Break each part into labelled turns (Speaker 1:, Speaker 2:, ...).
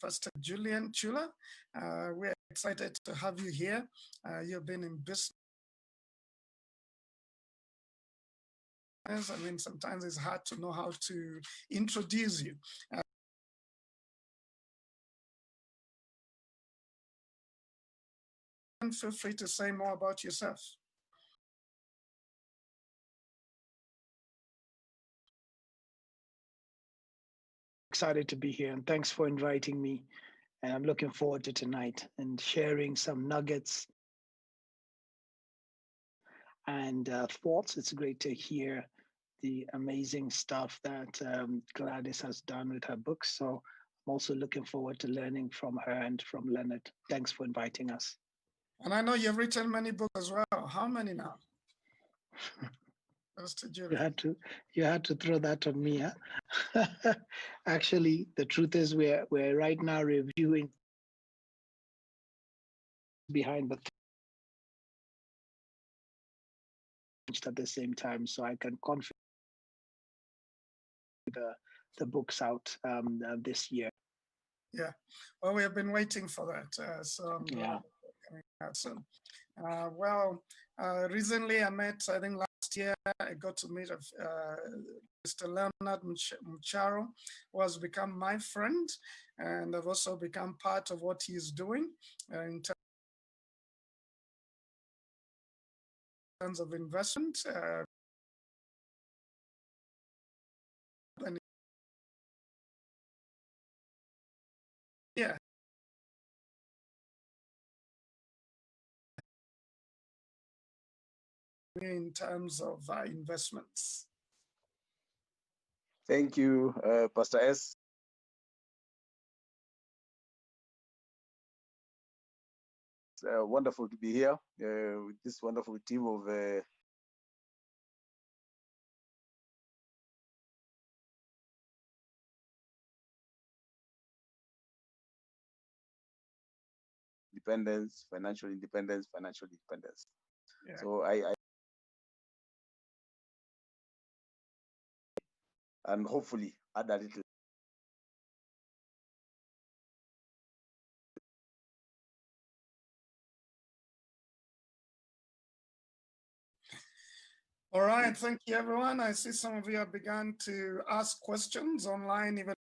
Speaker 1: Pastor Julian Chula. We're excited to have you here. You've been in business. I mean, sometimes it's hard to know how to introduce you. And feel free to say more about yourself.
Speaker 2: Excited to be here, and thanks for inviting me. And I'm looking forward to tonight and sharing some nuggets and thoughts. It's great to hear the amazing stuff that Gladys has done with her books. So I'm also looking forward to learning from her and from Leonard. Thanks for inviting us.
Speaker 1: And I know you've written many books as well. How many now?
Speaker 2: You had to throw that on me, huh? Actually, the truth is we're right now reviewing behind the at the same time, so I can confidently the books out this year.
Speaker 1: Yeah, well, we have been waiting for that, so
Speaker 2: yeah,
Speaker 1: coming out soon. Recently I met, I think last year, I got to meet Mr. Leonard Mcharo, who has become my friend, and I've also become part of what he's doing in terms of investment. And yeah. In terms of investments.
Speaker 3: Thank you, Pastor S. It's wonderful to be here with this wonderful team of independence, financial independence. Yeah. So I and hopefully add a little.
Speaker 1: All right, thank you, everyone. I see some of you have begun to ask questions online, even.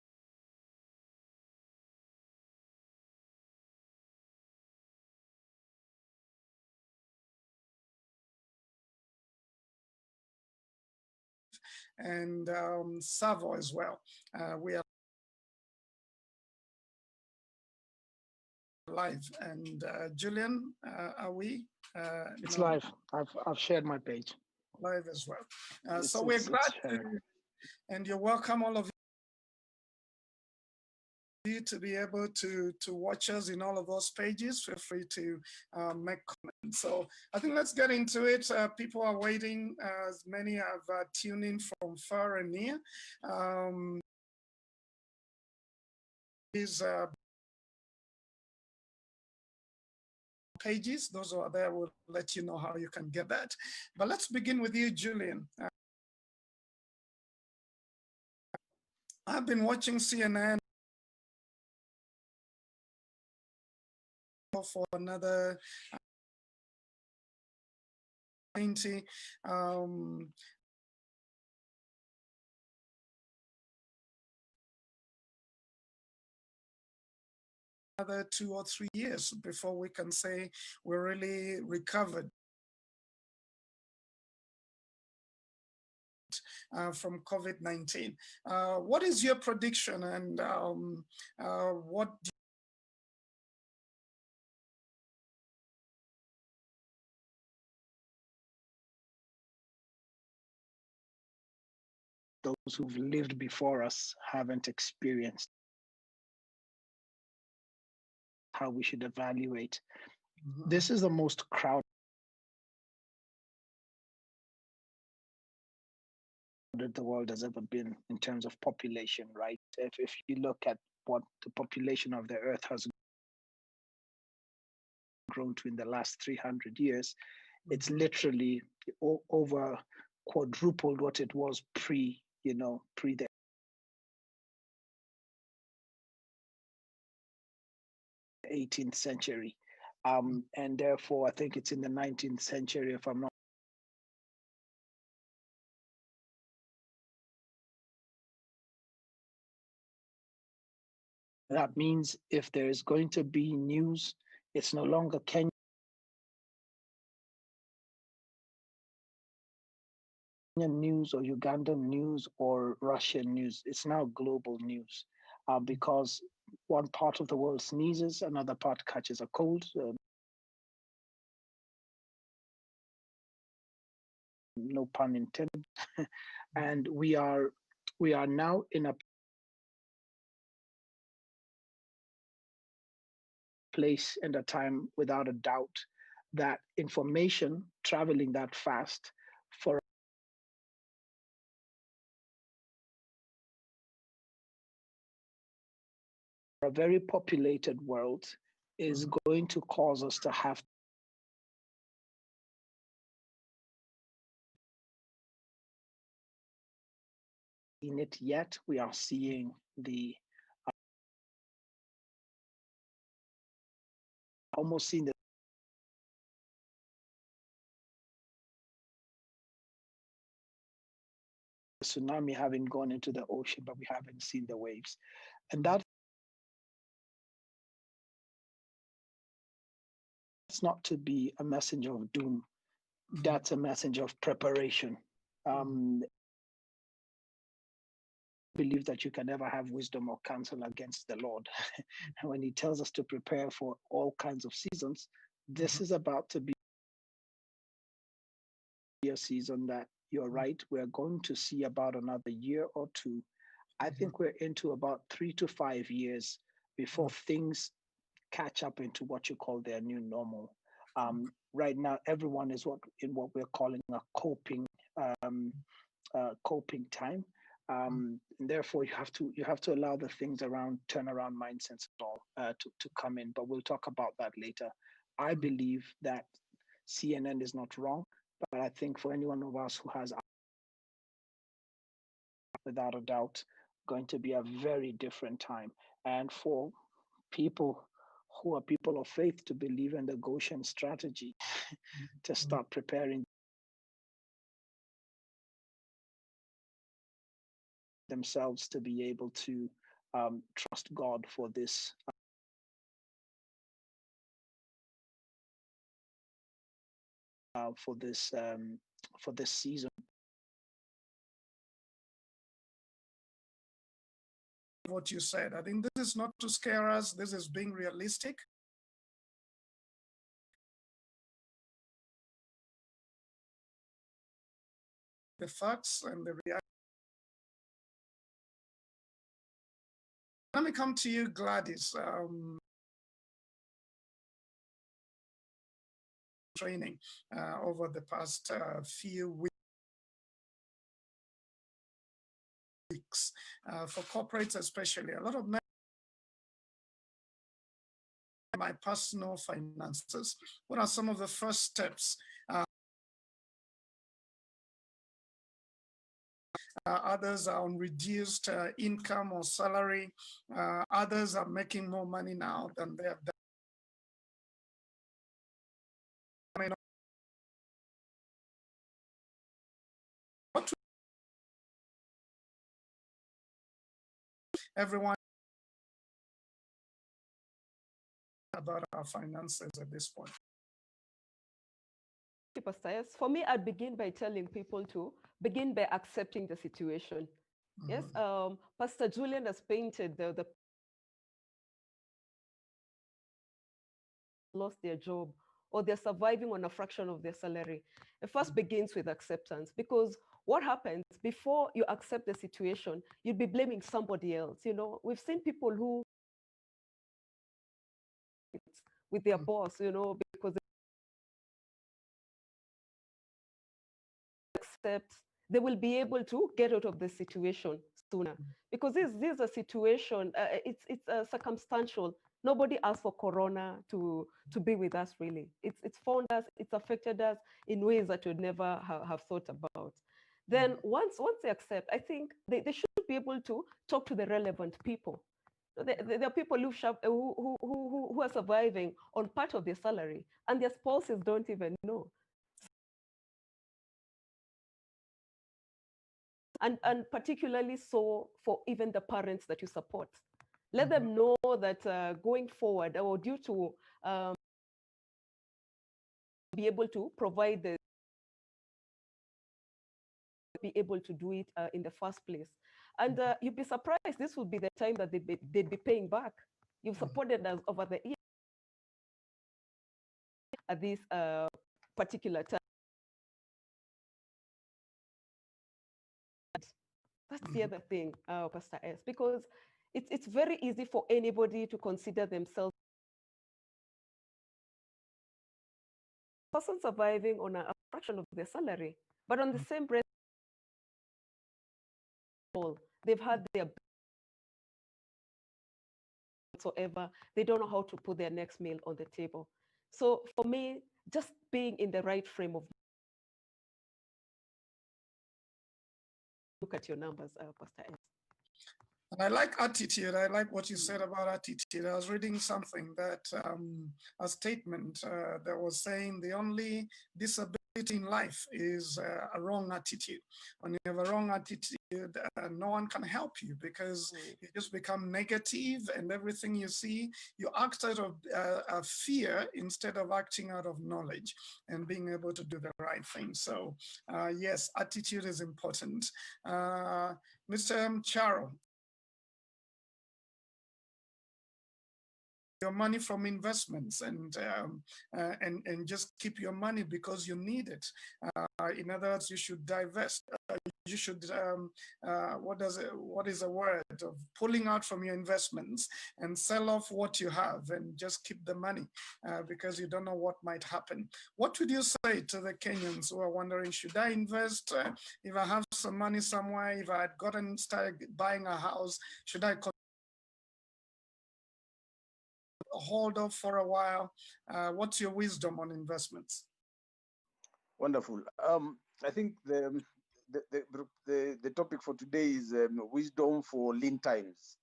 Speaker 1: And Savo as well. We are live. And Julian, are we?
Speaker 2: It's live. I've shared my page.
Speaker 1: Live as well. So we're glad to, and you're welcome, all of you, to be able to watch us in all of those pages. Feel free to make comments. So I think let's get into it. People are waiting, as many have tuned in from far and near. Pages, those who are there will let you know how you can get that. But let's begin with you, Julian. I've been watching CNN for another 90. Another 2 or 3 years before we can say we're really recovered from COVID-19. What is your prediction, and what do
Speaker 2: those who've lived before us haven't experienced? How we should evaluate. Mm-hmm. This is the most crowded the world has ever been in terms of population, right? If you look at what the population of the earth has grown to in the last 300 years, it's literally over quadrupled what it was pre the 18th century. And therefore, I think it's in the 19th century, if I'm not. That means if there is going to be news, it's no longer Kenyan news or Ugandan news or Russian news. It's now global news because one part of the world sneezes, another part catches a cold. No pun intended. And we are now in a place and a time, without a doubt, that information traveling that fast for a very populated world is going to cause us to have in it yet. We are seeing almost seeing the tsunami having gone into the ocean, but we haven't seen the waves. And that's not to be a messenger of doom. That's a message of preparation. Believe that you can never have wisdom or counsel against the Lord. And when he tells us to prepare for all kinds of seasons, this is about to be a season that you're right, we're going to see about another year or two. I think we're into about 3 to 5 years before things catch up into what you call their new normal. Right now, everyone is in what we're calling a coping time. And therefore, you have to allow the things around turnaround mindsets all to come in. But we'll talk about that later. I believe that CNN is not wrong, but I think for any one of us who has, without a doubt, going to be a very different time. And for people who are people of faith to believe in the Goshen strategy, to start preparing themselves to be able to trust God for this for this season.
Speaker 1: What you said, I think this is not to scare us. This is being realistic. The facts and the reality. Let me come to you, Gladys. Training over the past few weeks for corporates, especially a lot of my personal finances. What are some of the first steps? Others are on reduced income or salary. Others are making more money now than they have done. Everyone about our finances at this point.
Speaker 4: Pastor, yes. For me, I'd begin by telling people to begin by accepting the situation. Yes, Pastor Julian has painted the lost their job or they're surviving on a fraction of their salary. It first begins with acceptance, because what happens before you accept the situation, you'd be blaming somebody else. You know, we've seen people who with their boss, you know, because they accept, they will be able to get out of the situation sooner, because this is a situation, it's circumstantial. Nobody asked for Corona to be with us, really. It's found us, it's affected us in ways that you'd never have thought about. Then once they accept, I think they should be able to talk to the relevant people. There are people who are surviving on part of their salary, and their spouses don't even know. And particularly so for even the parents that you support. Let them know that going forward, or due to be able to provide be able to do it in the first place. And you'd be surprised, this would be the time that they'd be paying back. You've supported us over the years at this particular time. That's the other thing, Pastor S, because it's very easy for anybody to consider themselves person surviving on a fraction of their salary, but on the same breath, they've had their whatsoever, they don't know how to put their next meal on the table. So for me, just being in the right frame of look at your numbers, Pastor S.
Speaker 1: And I like attitude. I like what you said about attitude. I was reading something that a statement that was saying the only disability in life is a wrong attitude. When you have a wrong attitude, no one can help you because you just become negative, and everything you see, you act out of fear instead of acting out of knowledge and being able to do the right thing. So yes, attitude is important. Mr. Mcharo, your money from investments and just keep your money because you need it. In other words, you should divest. You should what is a word of pulling out from your investments and sell off what you have and just keep the money because you don't know what might happen. What would you say to the Kenyans who are wondering, should I invest? If I have some money somewhere, if I had started buying a house, should I hold off for a while? What's your wisdom on investments?
Speaker 3: Wonderful. I think the topic for today is wisdom for lean times.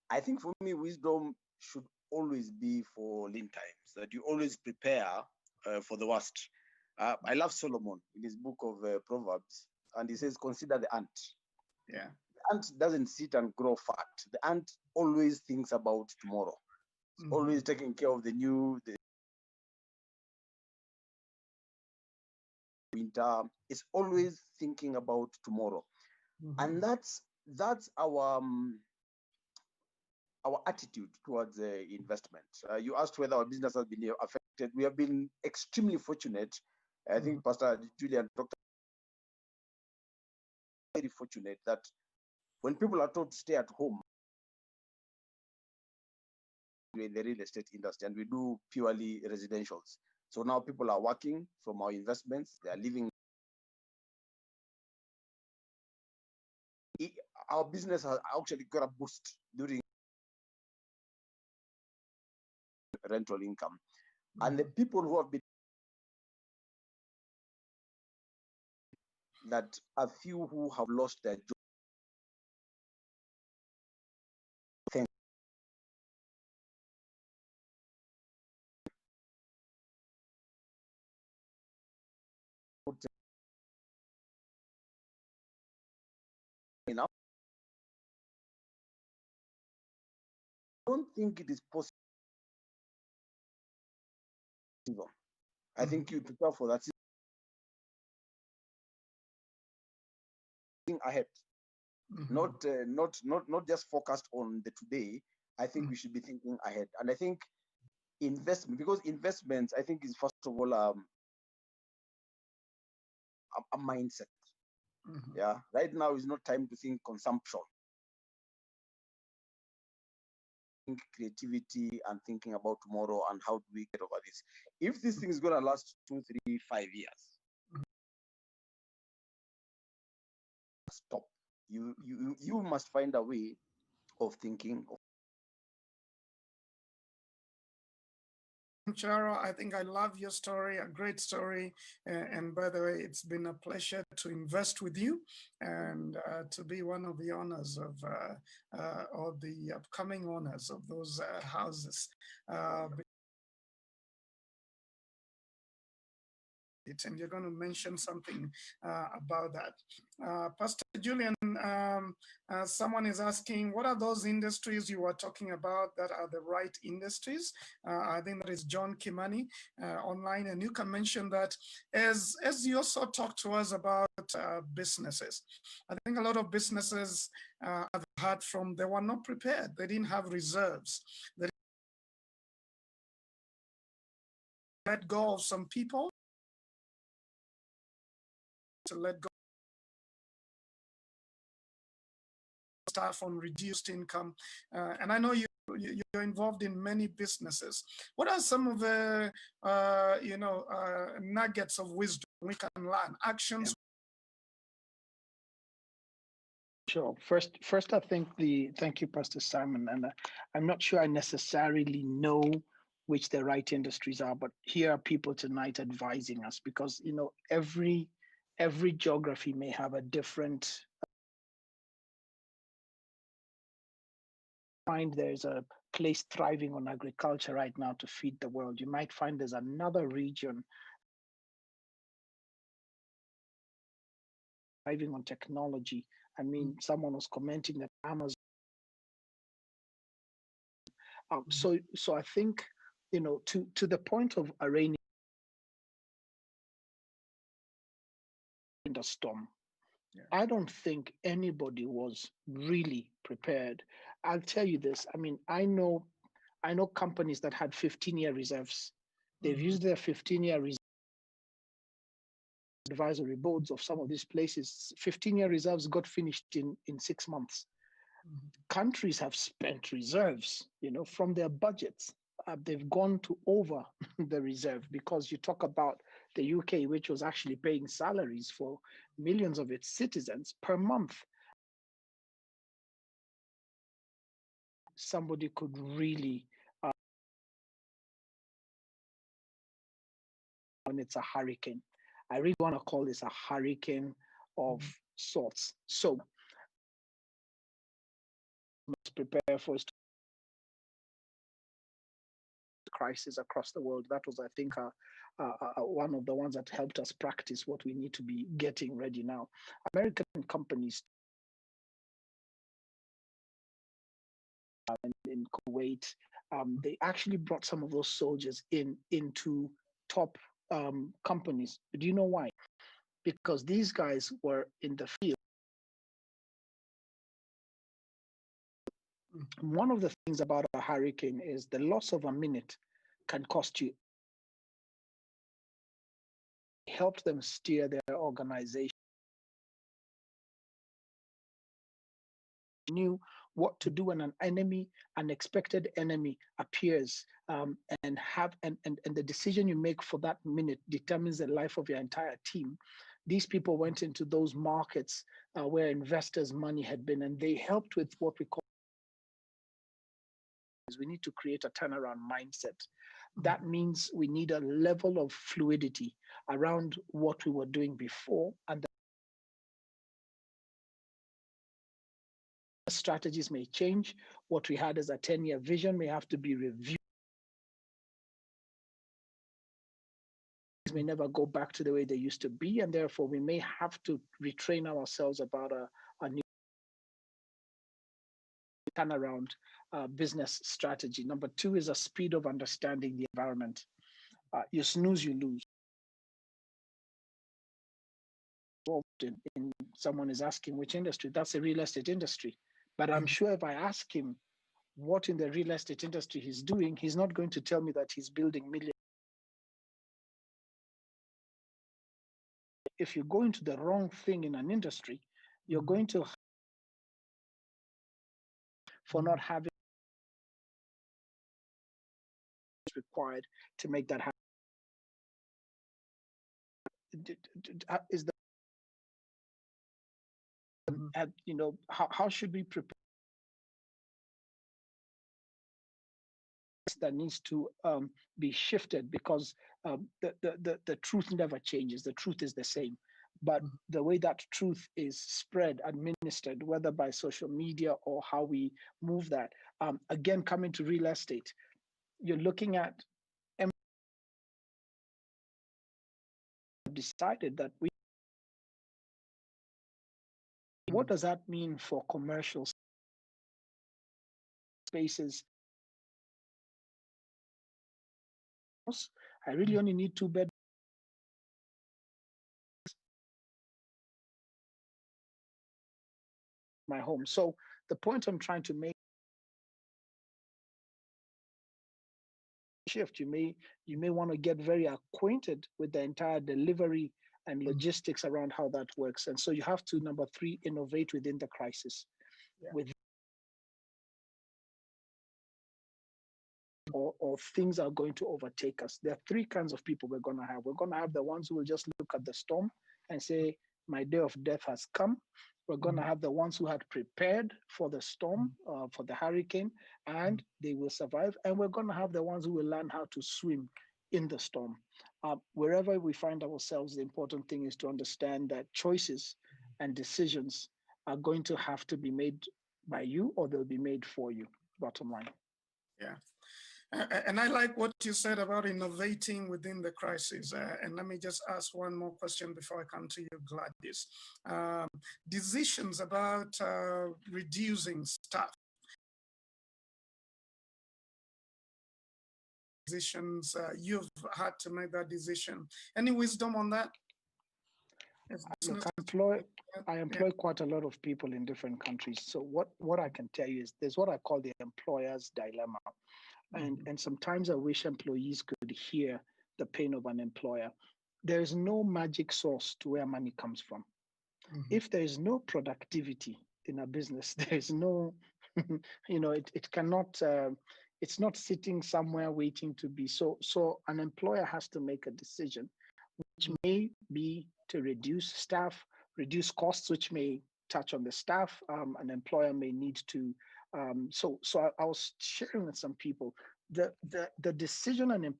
Speaker 3: I think for me, wisdom should always be for lean times, that you always prepare for the worst. I love Solomon in his book of Proverbs, and he says, consider the ant.
Speaker 1: Yeah.
Speaker 3: The ant doesn't sit and grow fat. The ant always thinks about tomorrow. Always taking care of the winter. It's always thinking about tomorrow, and that's our attitude towards investment. You asked whether our business has been affected. We have been extremely fortunate. I think Pastor Julian talked very fortunate that when people are told to stay at home, we're in the real estate industry and we do purely residentials. So now people are working from our investments. They are living. Our business has actually got a boost during rental income. And the people who have been, that a few who have lost their job. Enough. I don't think it is possible. I think you prepare for that ahead. Not just focused on the today. I think we should be thinking ahead. And I think investment, because investments, I think, is first of all a mindset. Yeah, right now is not time to think consumption. Think creativity and thinking about tomorrow and how do we get over this. If this thing is going to last 2, 3, 5 years, stop. You must find a way of thinking.
Speaker 1: Mcharo, I think I love your story, a great story. And by the way, it's been a pleasure to invest with you and to be one of the owners of or the upcoming owners of those houses. And you're going to mention something about that. Pastor Julian, someone is asking, what are those industries you were talking about that are the right industries? I think that is John Kimani online, and you can mention that as you also talk to us about businesses. I think a lot of businesses I've heard from, they were not prepared. They didn't have reserves. They let go of some people to let go staff on reduced income. And I know you're involved in many businesses. What are some of the, nuggets of wisdom we can learn, actions?
Speaker 2: Sure. First, I think thank you, Pastor Simon. And I'm not sure I necessarily know which the right industries are, but here are people tonight advising us because, every geography may have a different. Find there's a place thriving on agriculture right now to feed the world. You might find there's another region thriving on technology. I mean, someone was commenting that Amazon. So I think, to the point of arraigning the storm, yeah. I don't think anybody was really prepared. I'll tell you this. I mean, I know companies that had 15-year reserves. They've used their 15-year reserves. Advisory boards of some of these places, 15-year reserves got finished in 6 months. Countries have spent reserves, from their budgets. They've gone to over the reserve because you talk about the UK, which was actually paying salaries for millions of its citizens per month. Somebody could really, when it's a hurricane, I really want to call this a hurricane of sorts. So, must prepare for crisis across the world. That was, I think, one of the ones that helped us practice what we need to be getting ready now. American companies in Kuwait, they actually brought some of those soldiers into top companies. Do you know why? Because these guys were in the field. One of the things about a hurricane is the loss of a minute can cost you. Helped them steer their organization. Knew what to do when an unexpected enemy appears, and the decision you make for that minute determines the life of your entire team. These people went into those markets where investors' money had been, and they helped with what we call. We need to create a turnaround mindset. That means we need a level of fluidity around what we were doing before, and the strategies may change. What we had as a 10-year vision may have to be reviewed. May never go back to the way they used to be, and therefore we may have to retrain ourselves about a new turnaround business strategy. Number two is a speed of understanding the environment. You snooze, you lose. In someone is asking which industry, that's the real estate industry. But I'm sure if I ask him what in the real estate industry he's doing, he's not going to tell me that he's building millions. If you go into the wrong thing in an industry, you're going to for not having required to make that happen. Is the how should we prepare that needs to be shifted, because the truth never changes. The truth is the same. But the way that truth is spread, administered, whether by social media or how we move that, again, coming to real estate, you're looking at decided that what does that mean for commercial spaces? I really only need 2 beds. My home. So the point I'm trying to make, shift, you may want to get very acquainted with the entire delivery and logistics around how that works. And so you have to, number 3, innovate within the crisis. With or things are going to overtake us. There are 3 kinds of people we're going to have. We're going to have the ones who will just look at the storm and say, my day of death has come. We're going to have the ones who had prepared for the storm, for the hurricane, and they will survive. And we're going to have the ones who will learn how to swim in the storm. Wherever we find ourselves, the important thing is to understand that choices and decisions are going to have to be made by you, or they'll be made for you, bottom line.
Speaker 1: Yeah. And I like what you said about innovating within the crisis. And let me just ask one more question before I come to you, Gladys. Decisions about reducing staff. Decisions, you've had to make that decision. Any wisdom on that?
Speaker 2: Look, I employ quite a lot of people in different countries. So what I can tell you is there's what I call the employer's dilemma. And sometimes I wish employees could hear the pain of an employer. There is no magic source to where money comes from. If there is no productivity in a business, there is no, it cannot, it's not sitting somewhere waiting to be. So an employer has to make a decision, which may be to reduce staff, reduce costs, which may touch on the staff. An employer may need to. So I was sharing with some people the decision and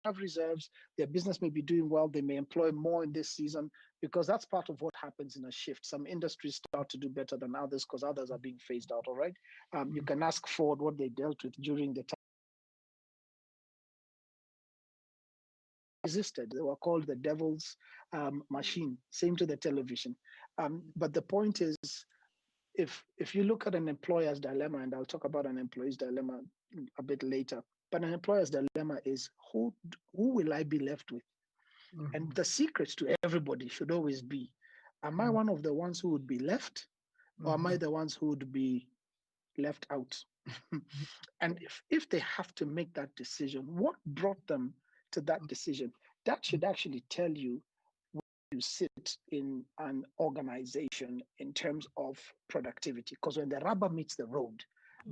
Speaker 2: have reserves. Their business may be doing well. They may employ more in this season, because that's part of what happens in a shift. Some industries start to do better than others because others are being phased out. All right. You can ask Ford what they dealt with during the time. Existed. They were called the devil's machine. Same to the television. But the point is, if you look at an employer's dilemma, and I'll talk about an employee's dilemma a bit later, but an employer's dilemma is who will I be left with? And the secret to everybody should always be, am I one of the ones who would be left, or am I the ones who would be left out? And if they have to make that decision, what brought them to that decision? That should actually tell you where you sit in an organization in terms of productivity. Because when the rubber meets the road,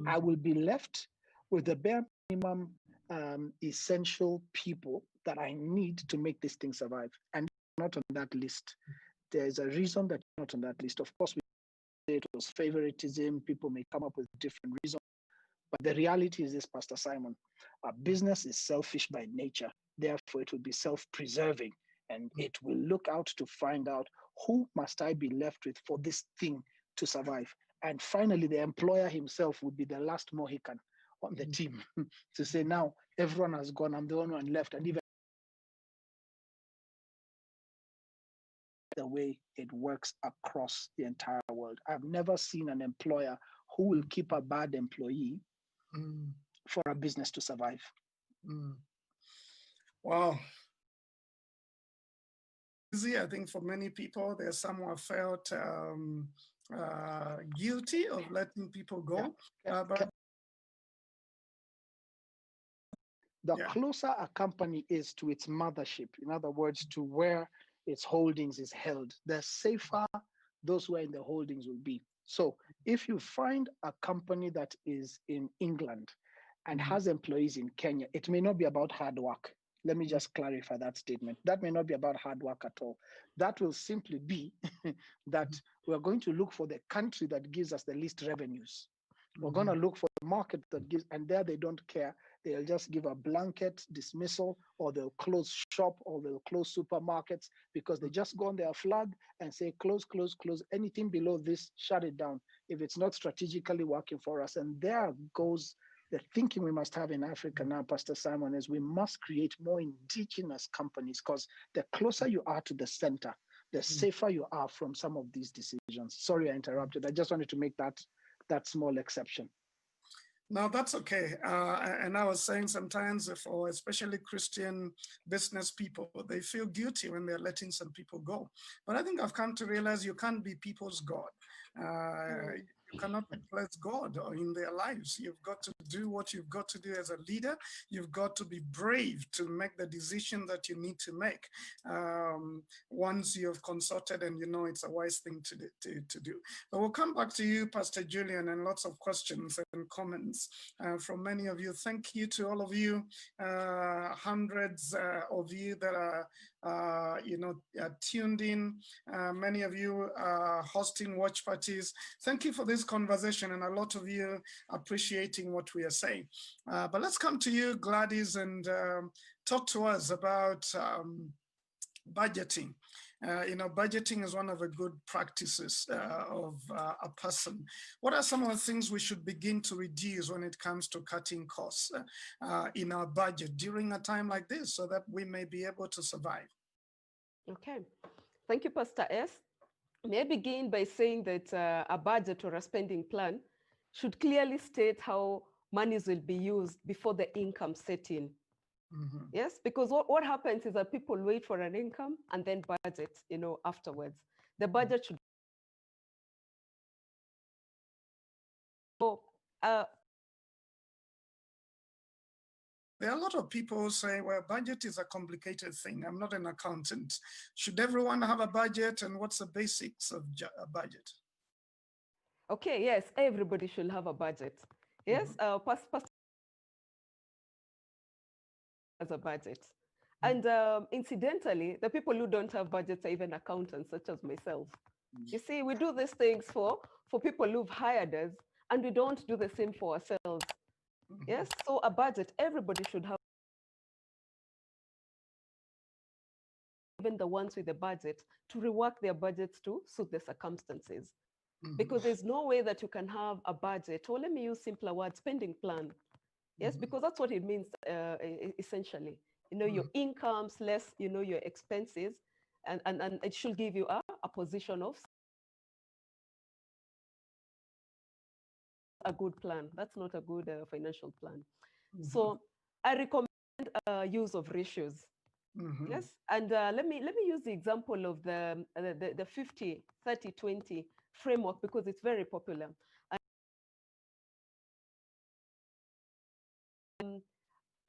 Speaker 2: I will be left with the bare minimum essential people that I need to make this thing survive. And not on that list. There's a reason that you're not on that list. Of course, we say it was favoritism. People may come up with different reasons. But the reality is this, Pastor Simon, a business is selfish by nature. Therefore, it will be self-preserving, and it will look out to find out who must I be left with for this thing to survive. And finally, the employer himself would be the last Mohican on the team to say, now everyone has gone, I'm the only one left. And even the way it works across the entire world. I've never seen an employer who will keep a bad employee for a business to survive.
Speaker 1: Wow. Easy, I think for many people, there's some who have felt guilty of letting people go. But
Speaker 2: the closer a company is to its mothership, in other words, to where its holdings is held, the safer those who are in the holdings will be. So if you find a company that is in England and has employees in Kenya, it may not be about hard work. Let me just clarify that statement. That may not be about hard work at all. That will simply be that we're going to look for the country that gives us the least revenues. We're going to look for the market that gives, and there they don't care. They'll just give a blanket dismissal, or they'll close shop, or they'll close supermarkets, because they just go on their flag and say, close, close, close. Anything below this, shut it down if it's not strategically working for us. And there goes the thinking we must have in Africa now, Pastor Simon, is we must create more indigenous companies, because the closer you are to the center, the safer you are from some of these decisions. Sorry, I interrupted. I just wanted to make that small exception.
Speaker 1: No, that's okay. And I was saying sometimes for especially Christian business people, they feel guilty when they're letting some people go. But I think I've come to realize you can't be people's God. You cannot replace God in their lives. You've got to do what you've got to do as a leader. You've got to be brave to make the decision that you need to make once you've consulted and you know it's a wise thing to do. But we'll come back to you, Pastor Julian, and lots of questions and comments from many of you. Thank you to all of you, hundreds of you that are tuned in. Many of you are hosting watch parties. Thank you for this conversation, and a lot of you appreciating what we are saying. But let's come to you, Gladys, and talk to us about budgeting. Budgeting is one of the good practices of a person. What are some of the things we should begin to reduce when it comes to cutting costs in our budget during a time like this, so that we may be able to survive?
Speaker 4: Okay, thank you, Pastor S. May I begin by saying that a budget or a spending plan should clearly state how monies will be used before the income set in. Yes, because what happens is that people wait for an income and then budget, afterwards. The budget should. So,
Speaker 1: there are a lot of people who say, well, budget is a complicated thing. I'm not an accountant. Should everyone have a budget? And what's the basics of a budget?
Speaker 4: Okay, yes, everybody should have a budget. Yes, as a budget. And incidentally, the people who don't have budgets are even accountants, such as myself. You see, we do these things for people who've hired us, and we don't do the same for ourselves. Yes, so a budget, everybody should have. Even the ones with a budget, to rework their budgets to suit the circumstances. Because there's no way that you can have a budget, or let me use simpler words, spending plan. Yes, because that's what it means essentially. Your incomes less, your expenses, and it should give you a position of a good plan. That's not a good financial plan. So I recommend use of ratios. Yes, and let me use the example of the 50-30-20 framework, because it's very popular.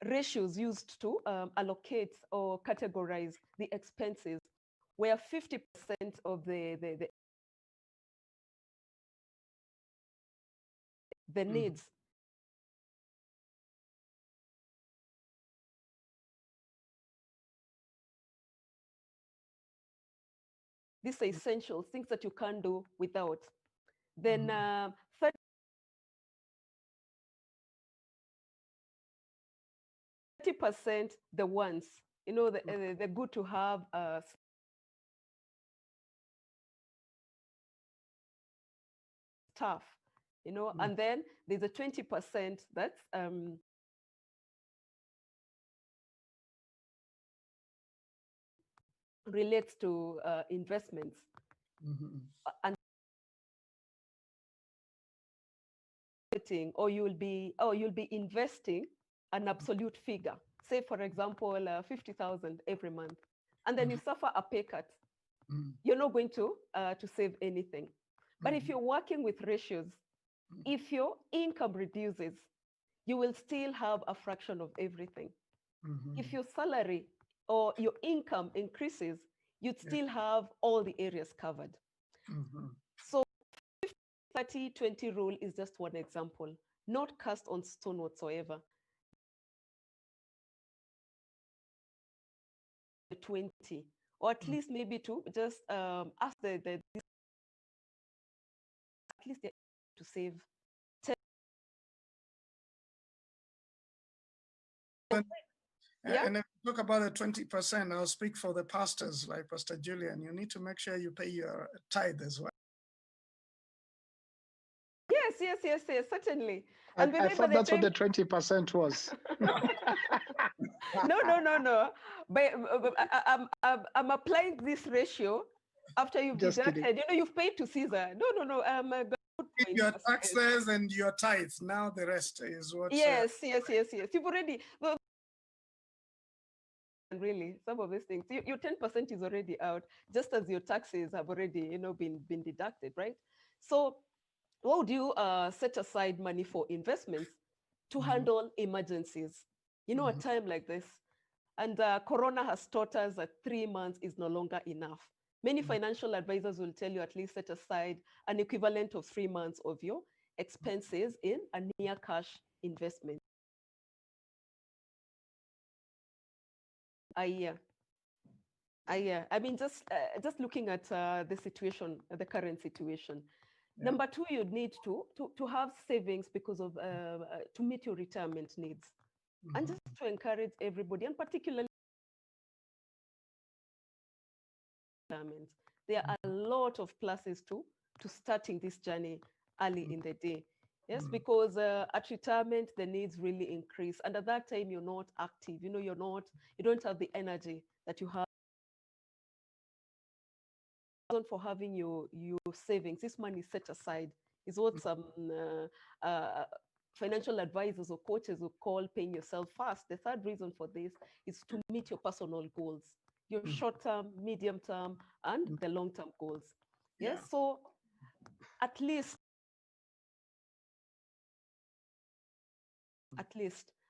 Speaker 4: Ratios used to allocate or categorize the expenses, where 50% of the needs these are essentials, things that you can't do without. Then 30% the ones, they're good to have stuff, and then there's a 20% that's relates to investments. And or you'll be investing an absolute figure, say for example 50,000 every month, and then you suffer a pay cut. You're not going to save anything. But if you're working with ratios, if your income reduces, you will still have a fraction of everything. If your salary or your income increases, you'd still have all the areas covered. So 30-20 rule is just one example, not cast on stone whatsoever. 20, or at least maybe to just ask at least to save Yeah.
Speaker 1: And if you talk about the 20%, I'll speak for the pastors like Pastor Julian. You need to make sure you pay your tithe as well.
Speaker 4: Yes, certainly.
Speaker 2: And I thought that's what the 20% was.
Speaker 4: No. But I'm applying this ratio after you've
Speaker 2: Just
Speaker 4: deducted.
Speaker 2: kidding.
Speaker 4: You've paid to Caesar. No. Good point,
Speaker 1: Your taxes and your tithes. Now the rest is what.
Speaker 4: Yes. You've already. Well, really, some of these things, your 10% is already out, just as your taxes have already, been deducted, right? So, how do you set aside money for investments to handle emergencies? A time like this. And Corona has taught us that 3 months is no longer enough. Many financial advisors will tell you at least set aside an equivalent of 3 months of your expenses in a near cash investment. I mean, just looking at the situation, the current situation. Yeah. Number two, you'd need to have savings because of to meet your retirement needs, and just to encourage everybody, and particularly retirement. There are a lot of pluses to starting this journey early in the day. Yes, because at retirement the needs really increase, and at that time you're not active. You don't have the energy that you have for having your savings. This money set aside is what some financial advisors or coaches will call paying yourself fast. The third reason for this is to meet your personal goals, your short-term, medium-term, and the long-term goals. Yes, so at least,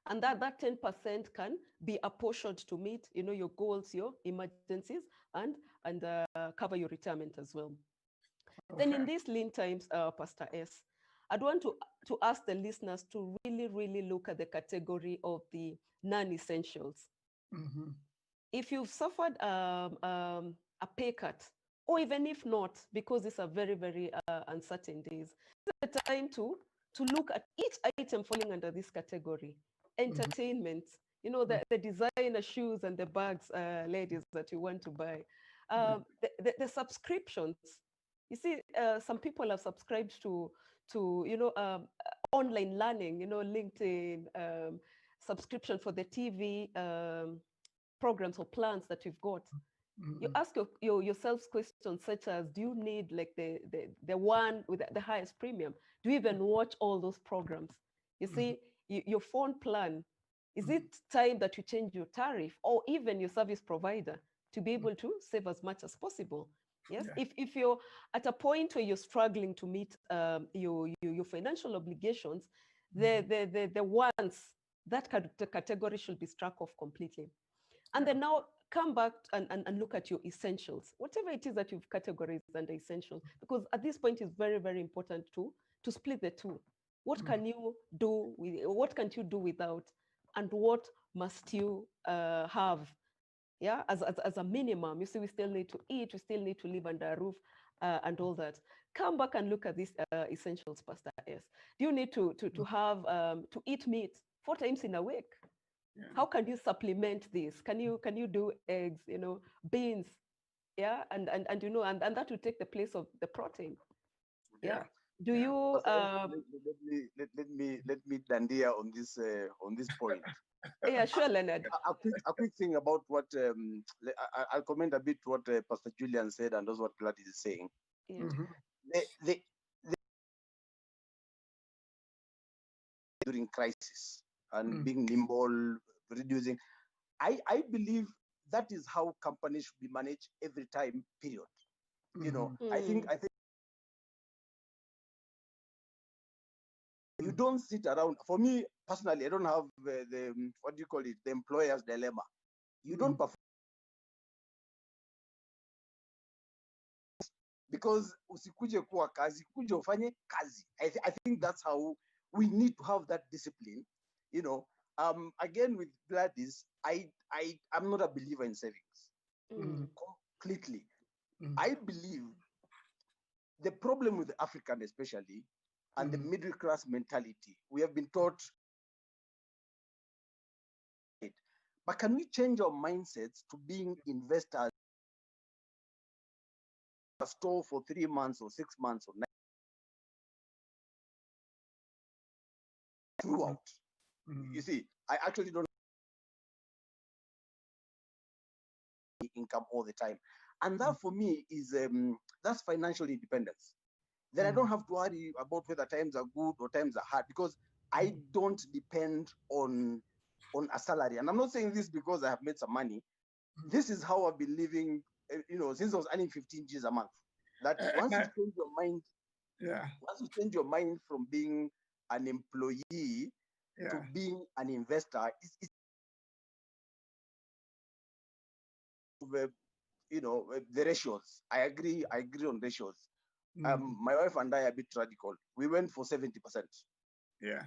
Speaker 4: and that 10% can be apportioned to meet, your goals, your emergencies, and cover your retirement as well. Okay. Then in these lean times, Pastor S, I'd want to ask the listeners to really look at the category of the non-essentials. If you've suffered a pay cut, or even if not, because these are very, very uncertain days, it's the time to look at each item falling under this category. Entertainment, the designer shoes and the bags, ladies, that you want to buy. The subscriptions. You see, some people have subscribed to online learning, LinkedIn, subscription for the TV programs or plans that you've got. You ask yourselves questions such as, do you need like the one with the highest premium? Do you even watch all those programs? You see, your phone plan, is it time that you change your tariff or even your service provider to be able to save as much as possible? Yes, if you're at a point where you're struggling to meet your financial obligations, the ones that category should be struck off completely. And then now come back and look at your essentials, whatever it is that you've categorized under essentials, because at this point it's very, very important to split the two. What can you do with? What can't you do without? And what must you have? Yeah, as a minimum. You see, we still need to eat, we still need to live under a roof, and all that. Come back and look at these essentials, Pastor S. Do you need to have to eat meat 4 times in a week? Yeah. How can you supplement this? Can you do eggs, beans, and that will take the place of the protein. Yeah. Do you
Speaker 3: let me dandia on this point.
Speaker 4: Yeah, sure, Leonard.
Speaker 3: A quick thing about what I'll comment a bit what Pastor Julian said and also what Gladys is saying. Yeah. During crisis and being nimble, reducing, I believe that is how companies should be managed every time, period. I think you don't sit around. For me personally, I don't have the what do you call it, the employer's dilemma. You don't perform because usikuje kuwa kazi, kuje ufanye kazi. I think that's how we need to have that discipline. Again with Gladys, I'm not a believer in savings completely. I believe the problem with the African especially and the middle class mentality, we have been taught But can we change our mindsets to being investors? A store for 3 months or 6 months or 9 throughout. You see, I actually don't income all the time, and that for me is that's financial independence. Then I don't have to worry about whether times are good or times are hard, because I don't depend on a salary. And I'm not saying this because I have made some money. This is how I've been living, since I was earning 15 G's a month. That once you change your mind, once you change your mind from being an employee to being an investor, it's the ratios. I agree on ratios. My wife and I are a bit radical. We went for 70%.
Speaker 1: Yeah.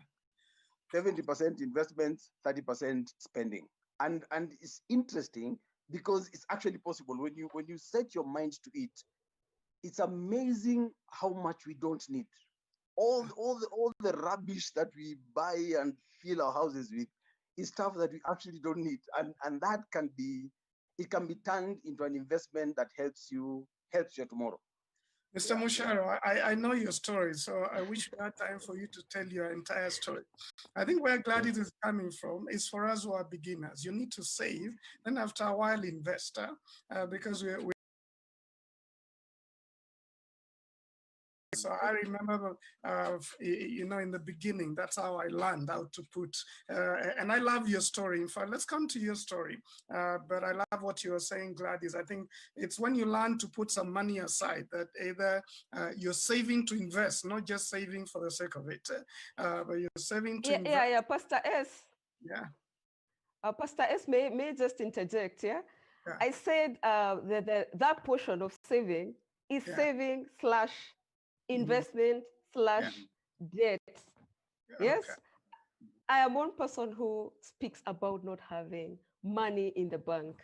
Speaker 3: 70% investments, 30% spending. And it's interesting because it's actually possible when you set your mind to it. It's amazing how much we don't need. All the rubbish that we buy and fill our houses with is stuff that we actually don't need. And that can be turned into an investment that helps you tomorrow.
Speaker 1: Mr. Mcharo, I know your story, so I wish we had time for you to tell your entire story. I think where Gladys is coming from is for us who are beginners. You need to save, then after a while invest, because we so I remember, in the beginning, that's how I learned how to put, and I love your story. In fact, let's come to your story. But I love what you were saying, Gladys. I think it's when you learn to put some money aside that either you're saving to invest, not just saving for the sake of it, but you're saving to invest.
Speaker 4: Yeah, Pastor S.
Speaker 1: Yeah.
Speaker 4: Pastor S may just interject, yeah? I said that portion of saving is saving / investment / debt. Yes,
Speaker 1: Okay.
Speaker 4: I am one person who speaks about not having money in the bank.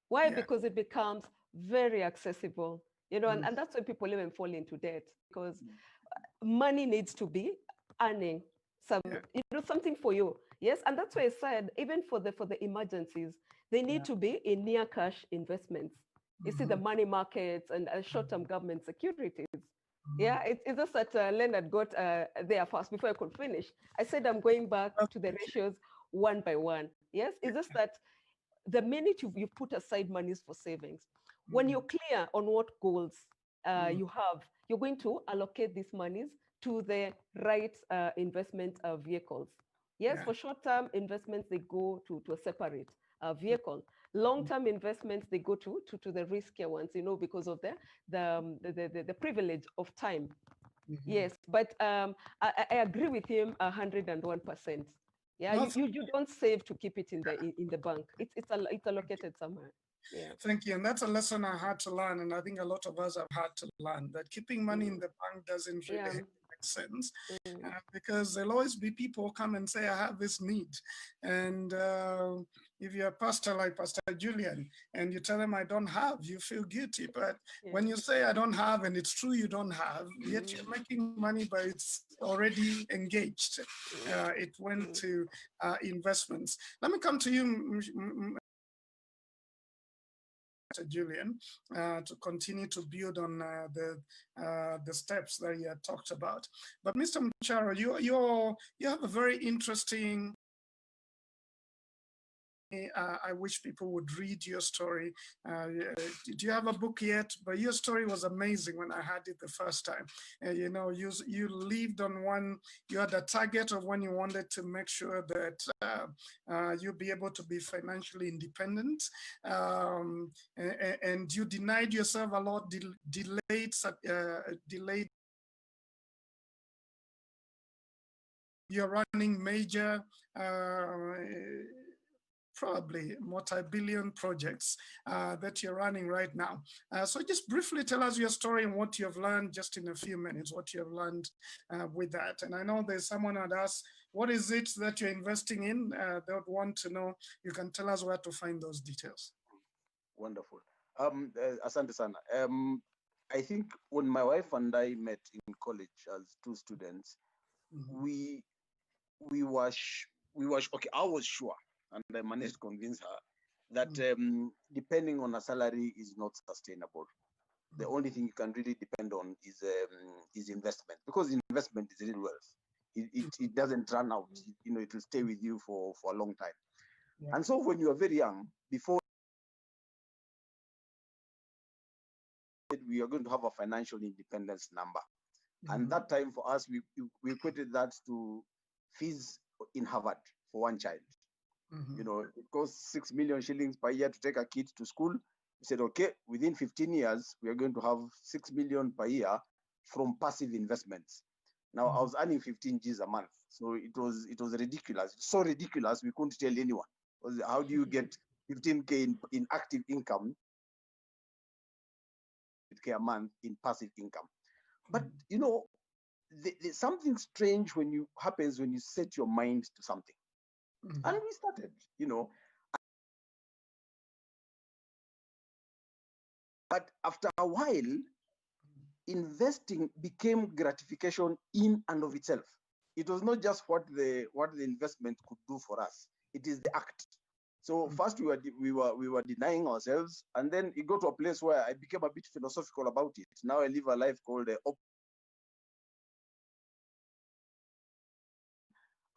Speaker 4: Why? Because it becomes very accessible, and that's why people even fall into debt, because money needs to be earning something for you. Yes, and that's why I said even for the emergencies, they need to be in near cash investments. You see the money markets and short-term government securities. Yeah, it's just that Leonard got there first before I could finish. I said I'm going back to the ratios one by one. Yes, it's just that the minute you put aside monies for savings, when you're clear on what goals you have, you're going to allocate these monies to the right investment vehicles. Yes, for short-term investments, they go to a separate vehicle. Long-term investments, they go to the riskier ones, because of the privilege of time. Yes, but I agree with him 101%. Yeah, you don't save to keep it in the bank. It's allocated somewhere. Yeah.
Speaker 1: Thank you. And that's a lesson I had to learn. And I think a lot of us have had to learn that keeping money in the bank doesn't really make sense, because there'll always be people come and say, I have this need. And if you're a pastor like Pastor Julian and you tell them I don't have, you feel guilty. But when you say I don't have, and it's true you don't have, yet you're making money, but it's already engaged. It went to investments. Let me come to you, Julian, to continue to build on the steps that you had talked about. But Mr. Mcharo, you have a very interesting. I wish people would read your story. Do you have a book yet? But your story was amazing when I heard it the first time. You lived on one. You had a target of when you wanted to make sure that you'd be able to be financially independent, and you denied yourself a lot, delayed. You're running major. Probably multi-billion projects that you're running right now. So just briefly tell us your story and what you've learned, just in a few minutes, what you've learned with that. And I know there's someone who'd ask, what is it that you're investing in? They would want to know. You can tell us where to find those details.
Speaker 3: Wonderful. Asante sana. I think when my wife and I met in college as two students, we were okay, I was sure and I managed to convince her that depending on a salary is not sustainable. The only thing you can really depend on is investment, because investment is real wealth. It doesn't run out. You know, it will stay with you for a long time. Yeah. And so when you are very young, before we are going to have a financial independence number, and that time for us, we equated that to fees in Harvard for one child. You know, it costs 6 million shillings per year to take a kid to school. We said, okay, within 15 years, we are going to have 6 million per year from passive investments. Now, I was earning 15 Gs a month, so it was ridiculous. So ridiculous, we couldn't tell anyone. How do you get 15K in active income, 15K a month in passive income? But you know, there's something strange happens when you set your mind to something. And we started, you know. But after a while, investing became gratification in and of itself. It was not just what the investment could do for us. It is the act. So first we were denying ourselves, and then it got to a place where I became a bit philosophical about it. Now I live a life called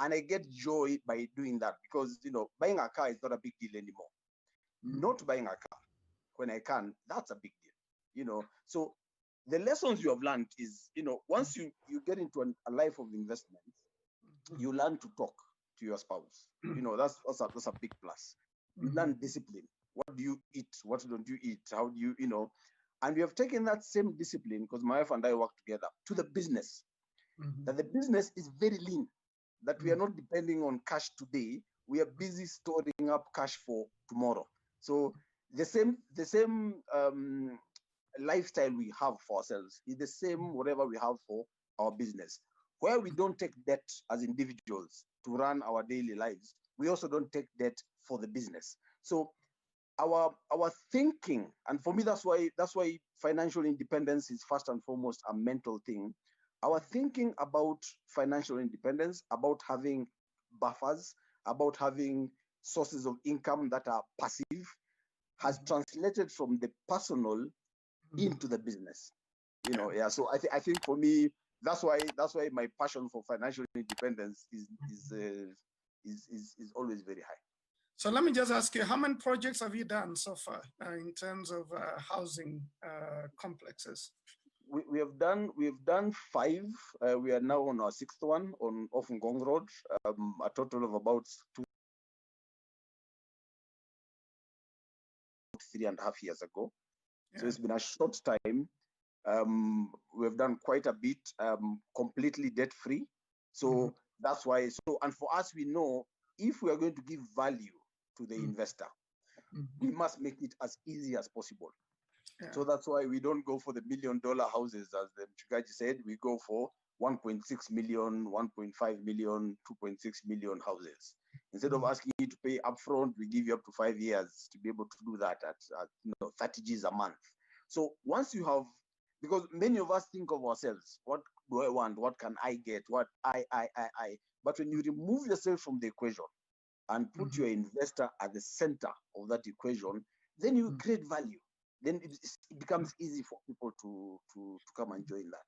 Speaker 3: and I get joy by doing that, because you know, buying a car is not a big deal anymore. Not buying a car when I can, that's a big deal. You know, so the lessons you have learned is, you know, once you get into a life of investment, you learn to talk to your spouse. You know, that's a big plus. You learn discipline. What do you eat? What don't you eat? How do you, you know? And we have taken that same discipline, because my wife and I work together, to the business. That the business is very lean. That we are not depending on cash today. We are busy storing up cash for tomorrow. So the same lifestyle we have for ourselves is the same whatever we have for our business, where we don't take debt as individuals to run our daily lives. We also don't take debt for the business. So our thinking, and for me, that's why financial independence is first and foremost a mental thing. Our thinking about financial independence, about having buffers, about having sources of income that are passive, has translated from the personal into the business. You know, yeah. So I think for me, that's why my passion for financial independence is always very high.
Speaker 1: So let me just ask you, how many projects have you done so far in terms of housing complexes?
Speaker 3: We have done 5. We are now on our 6th one on off Ngong Road. A total of about 3.5 years ago. Yeah. So it's been a short time. We've done quite a bit, completely debt free. So that's why. So, and for us, we know if we are going to give value to the investor, we must make it as easy as possible. Yeah. So that's why we don't go for the $1 million houses, as the Mchungaji said. We go for 1.6 million, 1.5 million, 2.6 million houses. Instead of asking you to pay upfront, we give you up to 5 years to be able to do that at 30 Gs a month. So once you have, because many of us think of ourselves, what do I want? What can I get? What I. But when you remove yourself from the equation and put your investor at the center of that equation, then you create value. Then it becomes easy for people to come and join that.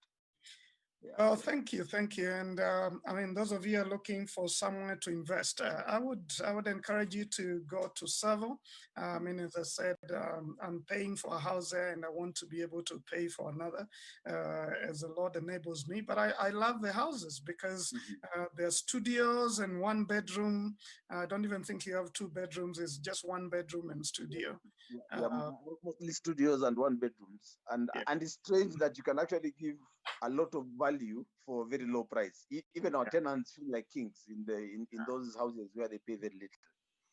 Speaker 1: Yeah. Oh, thank you. And I mean, those of you are looking for somewhere to invest, I would encourage you to go to Savo. I mean, as I said, I'm paying for a house there, and I want to be able to pay for another as the Lord enables me. But I love the houses because they're studios and 1 bedroom. I don't even think you have 2 bedrooms. It's just 1 bedroom and studio.
Speaker 3: Mostly studios and 1 bedrooms. And it's strange that you can actually give a lot of value for a very low price. Even our tenants feel like kings in those houses where they pay very little.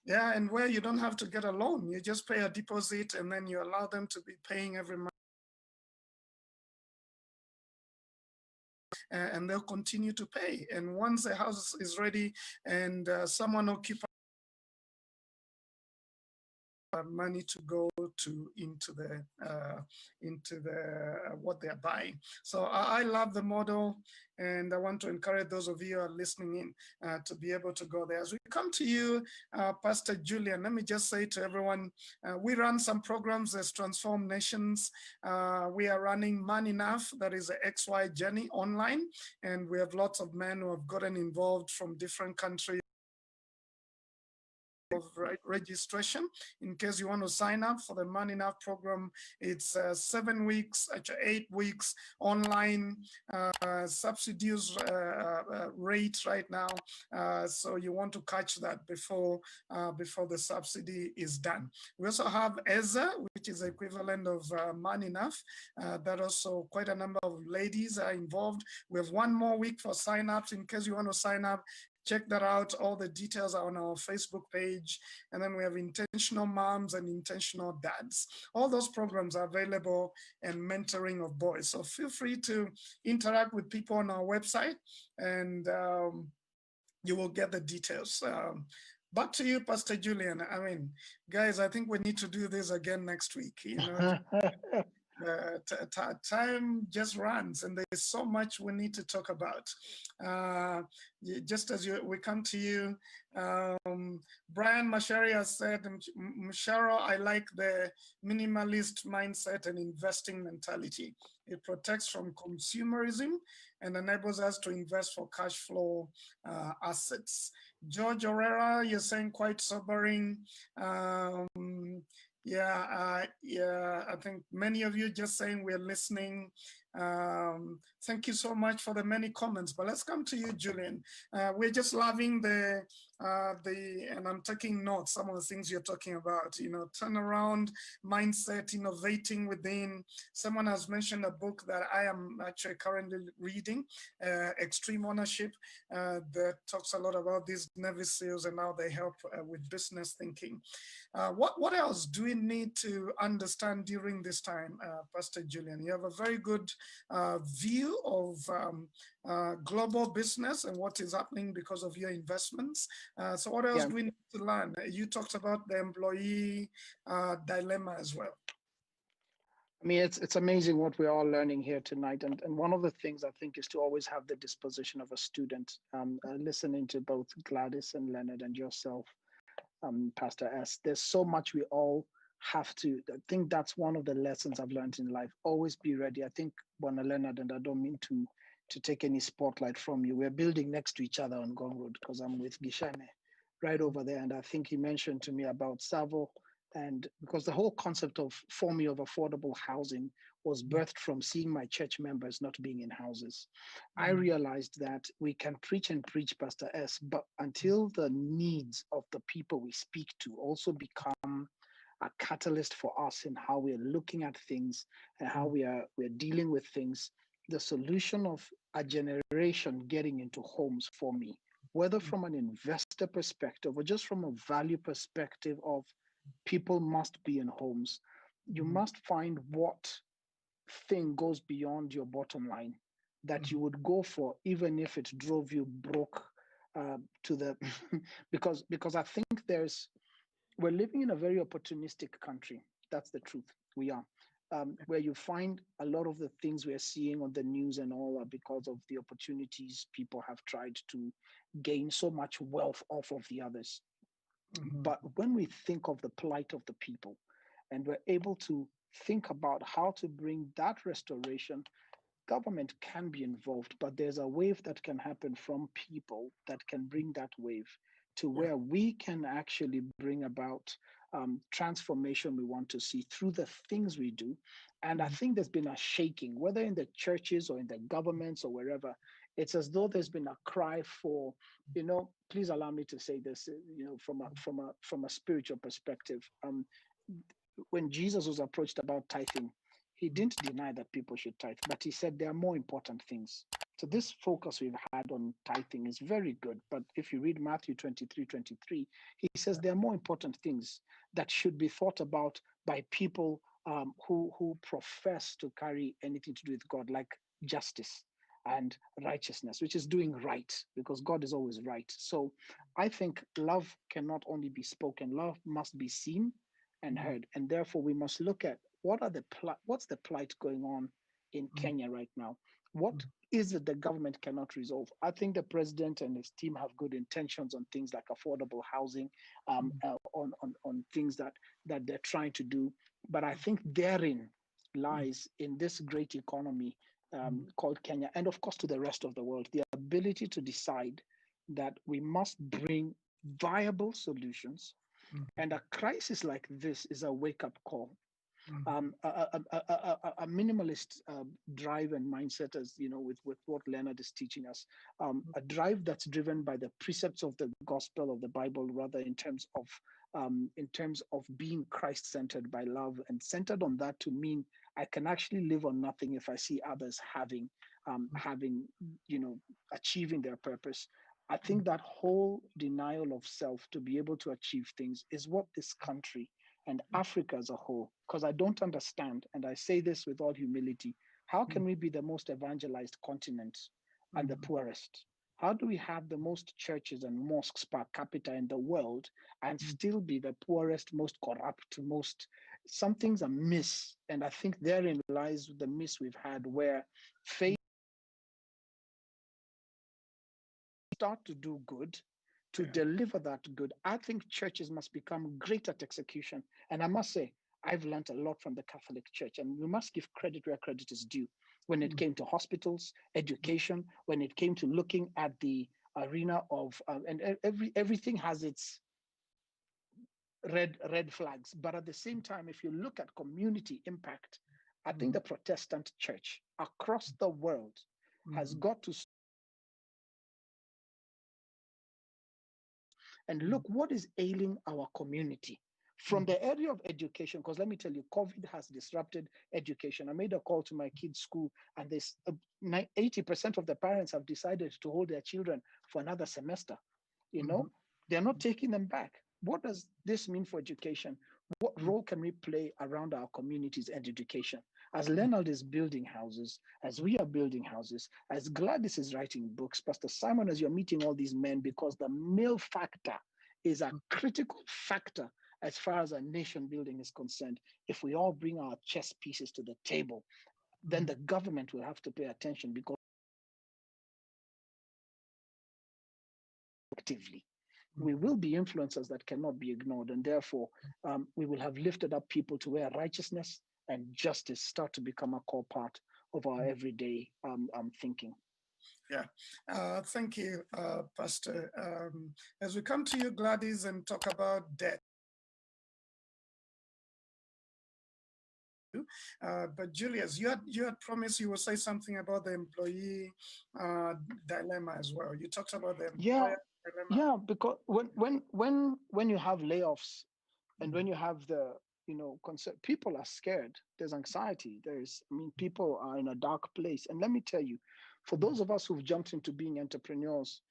Speaker 1: Yeah, and where you don't have to get a loan. You just pay a deposit and then you allow them to be paying every month. And they'll continue to pay. And once the house is ready and someone occupies money to go into what they're buying. So I love the model, and I want to encourage those of you who are listening in to be able to go there. As we come to you, Pastor Julian, let me just say to everyone, we run some programs as Transform Nations. We are running Man Enough, that is a XY journey online, and we have lots of men who have gotten involved from different countries of registration. In case you want to sign up for the Man Enough program, it's 7 weeks, actually 8 weeks online, subsidies rate right now. So you want to catch that before the subsidy is done. We also have EZA, which is the equivalent of Man Enough. That also quite a number of ladies are involved. We have 1 more week for sign-ups. In case you want to sign up, check that out. All the details are on our Facebook page. And then we have Intentional Moms and Intentional Dads. All those programs are available, and mentoring of boys. So feel free to interact with people on our website, and you will get the details. Back to you, Pastor Julian. I mean, guys, I think we need to do this again next week. You know, time just runs, and there's so much we need to talk about. Just as we come to you, Brian Mashari has said, Mcharo, I like the minimalist mindset and investing mentality. It protects from consumerism and enables us to invest for cash flow assets. George Herrera, you're saying quite sobering. Yeah, I think many of you just saying we're listening. Thank you so much for the many comments, but let's come to you, Julian. We're just loving and I'm taking notes, some of the things you're talking about, you know, turnaround, mindset, innovating within. Someone has mentioned a book that I am actually currently reading, Extreme Ownership, that talks a lot about these Navy SEALs and how they help with business thinking. What else do we need to understand during this time, Pastor Julian? You have a very good view of global business and what is happening because of your investments. So what else do we need to learn? You talked about the employee dilemma as well.
Speaker 2: I mean, it's amazing what we're all learning here tonight. And one of the things I think is to always have the disposition of a student, listening to both Gladys and Leonard and yourself, Pastor S. There's so much we all have to. I think that's one of the lessons I've learned in life. Always be ready. I think, Bwana Leonard, and I don't mean to take any spotlight from you. We're building next to each other on Gong Road because I'm with Gishane right over there. And I think he mentioned to me about Savo, and because the whole concept of forming of affordable housing was birthed from seeing my church members not being in houses. I realized that we can preach and preach, Pastor S, but until the needs of the people we speak to also become a catalyst for us in how we're looking at things and how we're dealing with things, the solution of a generation getting into homes, for me, whether from an investor perspective or just from a value perspective of people must be in homes, you must find what thing goes beyond your bottom line that you would go for, even if it drove you broke to the because I think we're living in a very opportunistic country. That's the truth. We are. Where you find a lot of the things we're seeing on the news and all are because of the opportunities people have tried to gain so much wealth off of the others. But when we think of the plight of the people and we're able to think about how to bring that restoration, government can be involved, but there's a wave that can happen from people that can bring that wave to where we can actually bring about transformation we want to see through the things we do. And I think there's been a shaking, whether in the churches or in the governments or wherever. It's as though there's been a cry for, please allow me to say this, from a spiritual perspective. When Jesus was approached about tithing, he didn't deny that people should tithe, but he said there are more important things. So this focus we've had on tithing is very good. But if you read Matthew 23:23, he says there are more important things that should be thought about by people who profess to carry anything to do with God, like justice and righteousness, which is doing right, because God is always right. So I think love cannot only be spoken, love must be seen. and heard. And therefore, we must look at what's the plight going on in Kenya right now. What is it the government cannot resolve? I think the president and his team have good intentions on things like affordable housing, on things that they're trying to do. But I think therein lies, in this great economy called Kenya, and of course to the rest of the world, the ability to decide that we must bring viable solutions. And a crisis like this is a wake-up call. A minimalist drive and mindset, as you know, with what Leonard is teaching us, a drive that's driven by the precepts of the gospel of the Bible, rather in terms of being Christ-centered by love and centered on that, to mean I can actually live on nothing if I see others having, achieving their purpose. I think that whole denial of self to be able to achieve things is what this country and Africa as a whole, because I don't understand, and I say this with all humility, how can we be the most evangelized continent and the poorest? How do we have the most churches and mosques per capita in the world and still be the poorest, most corrupt, something's amiss? And I think therein lies the miss we've had, where faith start to do good, to deliver that good. I think churches must become great at execution. And I must say, I've learned a lot from the Catholic Church, and we must give credit where credit is due. When it came to hospitals, education, when it came to looking at the arena of, and everything has its red flags. But at the same time, if you look at community impact, I think the Protestant Church across the world has got to. And look what is ailing our community from the area of education. Because let me tell you, COVID has disrupted education. I made a call to my kids' school, and this 80% of the parents have decided to hold their children for another semester. They're not taking them back. What does this mean for education? What role can we play around our communities and education? As Leonard is building houses, as we are building houses, as Gladys is writing books, Pastor Simon, as you're meeting all these men, because the male factor is a critical factor as far as our nation building is concerned. If we all bring our chess pieces to the table, then the government will have to pay attention, because actively we will be influencers that cannot be ignored, and therefore we will have lifted up people to where righteousness and justice start to become a core part of our everyday thinking.
Speaker 1: Yeah, thank you, Pastor. As we come to you, Gladys, and talk about debt. But Julius, you had promised you would say something about the employee dilemma as well. You talked about the employer dilemma.
Speaker 2: Yeah, because when you have layoffs and when you have the concern, people are scared. There's anxiety. People are in a dark place. And let me tell you, for those of us who've jumped into being entrepreneurs,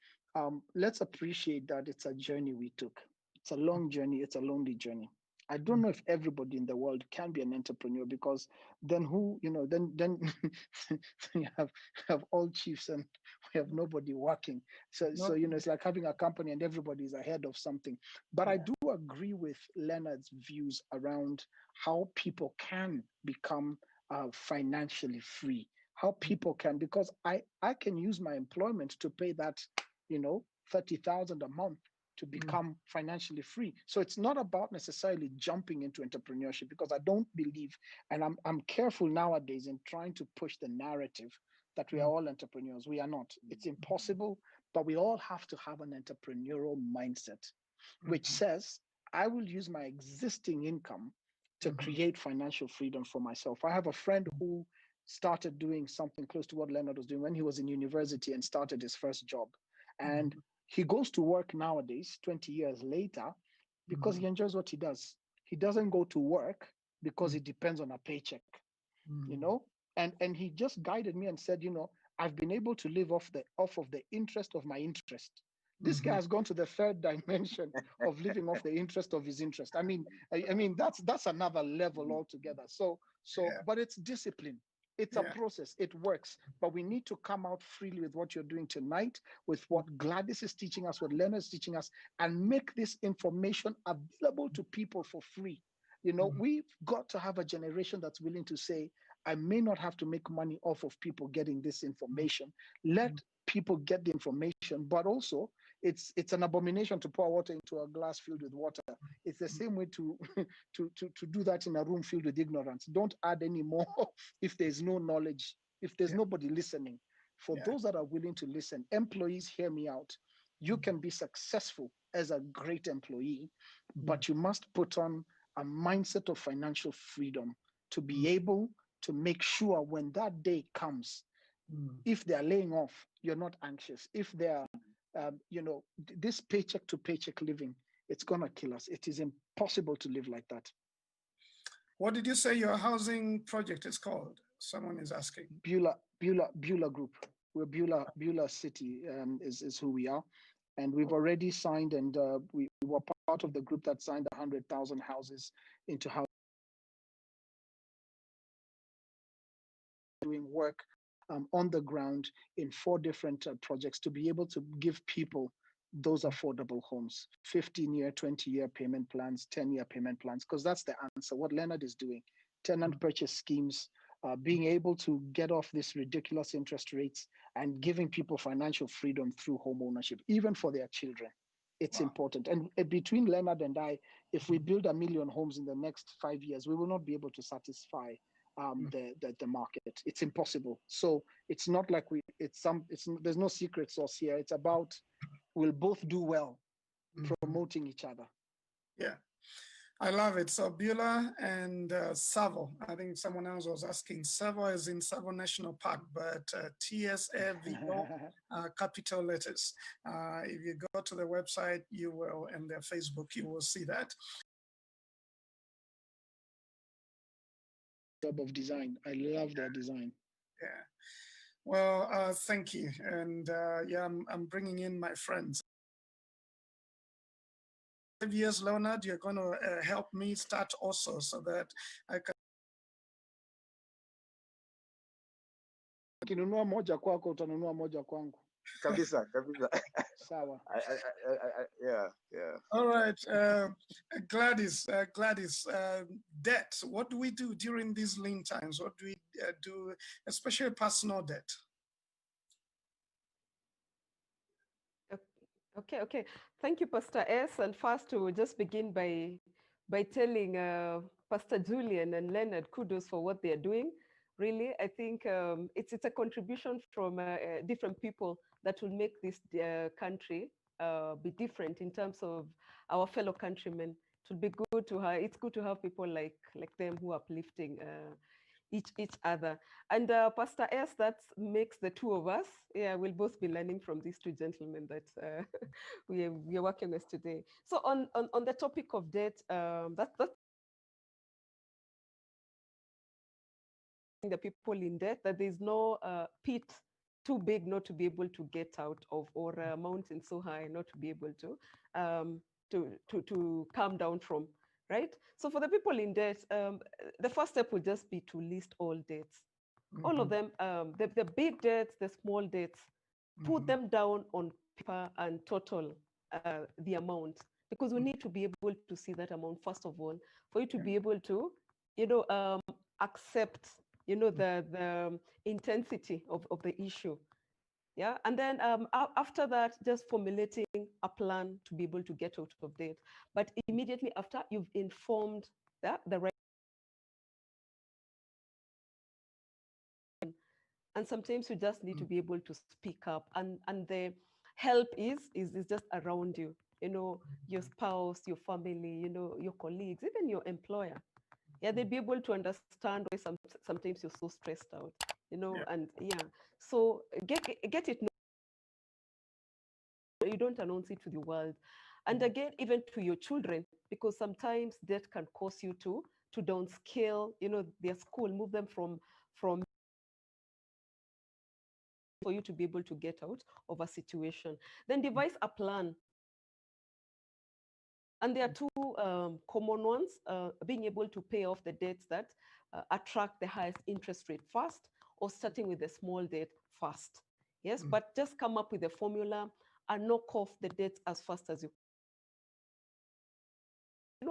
Speaker 2: let's appreciate that it's a journey we took. It's a long journey. It's a lonely journey. I don't know if everybody in the world can be an entrepreneur, because then then you have all chiefs and we have nobody working. So it's like having a company and everybody is ahead of something. But I do agree with Leonard's views around how people can become financially free. How people can, because I can use my employment to pay that 30,000 a month to become financially free. So it's not about necessarily jumping into entrepreneurship, because I don't believe, and I'm careful nowadays in trying to push the narrative that we are all entrepreneurs. We are not. It's impossible, but we all have to have an entrepreneurial mindset, which says, I will use my existing income to create financial freedom for myself. I have a friend who started doing something close to what Leonard was doing when he was in university and started his first job. And he goes to work nowadays, 20 years later, because he enjoys what he does. He doesn't go to work because it depends on a paycheck, And he just guided me and said, I've been able to live off of the interest of my interest. This guy has gone to the third dimension of living off the interest of his interest. I mean, that's another level altogether. But it's discipline. It's a process. It works. But we need to come out freely with what you're doing tonight, with what Gladys is teaching us, what Leonard is teaching us, and make this information available to people for free. You know, we've got to have a generation that's willing to say, I may not have to make money off of people getting this information. Let people get the information, but also it's an abomination to pour water into a glass filled with water. It's the same way to to do that in a room filled with ignorance. Don't add any more if there's no knowledge, if there's nobody listening. For those that are willing to listen, employees, hear me out. You can be successful as a great employee, but you must put on a mindset of financial freedom to be able to make sure when that day comes, if they're laying off, you're not anxious. If they're, you know, this paycheck to paycheck living, it's going to kill us. It is impossible to live like that.
Speaker 1: What did you say your housing project is called? Someone is asking.
Speaker 2: Beulah Group. We're Beulah City is who we are. And we've already signed, and we were part of the group that signed 100,000 houses into housing. Doing work on the ground in 4 different projects to be able to give people those affordable homes, 15-year, 20-year payment plans, 10-year payment plans, because that's the answer. What Leonard is doing, tenant purchase schemes, being able to get off these ridiculous interest rates and giving people financial freedom through home ownership, even for their children. It's important. And between Leonard and I, if we build 1 million homes in the next 5 years, we will not be able to satisfy the market. It's impossible. So it's not like there's no secret sauce here. It's about we'll both do well promoting each other.
Speaker 1: Yeah, I love it. So Beulah and Tsavo. I think someone else was asking. Tsavo is in Tsavo National Park, but TSAVO capital letters. If you go to the website, you will, and their Facebook, you will see that.
Speaker 2: Job of design. I love their design.
Speaker 1: Yeah. Well, thank you. And yeah, I'm bringing in my friends. 5 years, Leonard, you're going to help me start also so that I can.
Speaker 2: Ukinunua moja kwako, utanunua moja kwangu.
Speaker 3: Kabisa.
Speaker 2: Sawa.
Speaker 3: Yeah.
Speaker 1: All right, Gladys, debt. What do we do during these lean times? What do we do, especially personal debt?
Speaker 4: Okay. Thank you, Pastor S. And first, to just begin by telling Pastor Julian and Leonard kudos for what they are doing. Really, I think it's a contribution from different people that will make this country be different in terms of our fellow countrymen. It will be good to have. It's good to have people like them who are uplifting each other. And Pastor S, that makes the two of us. Yeah, we'll both be learning from these 2 gentlemen that we are working with today. So on the topic of debt, that's the people in debt, that there's no pit too big not to be able to get out of, or a mountain so high not to be able to come down from. Right? So for the people in debt, the first step would just be to list all debts. All of them, the big debts, the small debts, put them down on paper and total the amount, because we need to be able to see that amount, first of all, for you to be able to, accept, the intensity of the issue. Yeah, and then after that, just formulating a plan to be able to get out of debt. But immediately after, you've informed the right. And sometimes you just need to be able to speak up, and the help is just around you. Your spouse, your family, your colleagues, even your employer. Yeah, they'd be able to understand why sometimes you're so stressed out. And yeah, so get it. You don't announce it to the world, and again, even to your children, because sometimes that can cause you to downscale, their school, move them from for you to be able to get out of a situation. Then devise a plan. And there are 2 common ones, being able to pay off the debts that attract the highest interest rate first, or starting with a small debt first. Yes, but just come up with a formula and knock off the debts as fast as you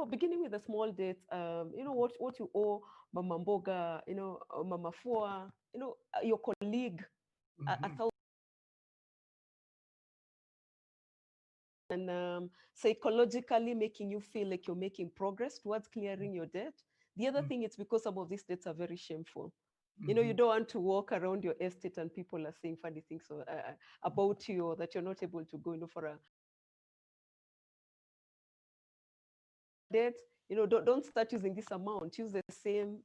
Speaker 4: beginning with a small debt, what you owe Mama Mboga, Mama Fua, your colleague, a thousand, and psychologically making you feel like you're making progress towards clearing your debt. The other thing, it's because some of these debts are very shameful. You don't want to walk around your estate and people are saying funny things about you, or that you're not able to go, for a debt. Don't start using this amount. Use the same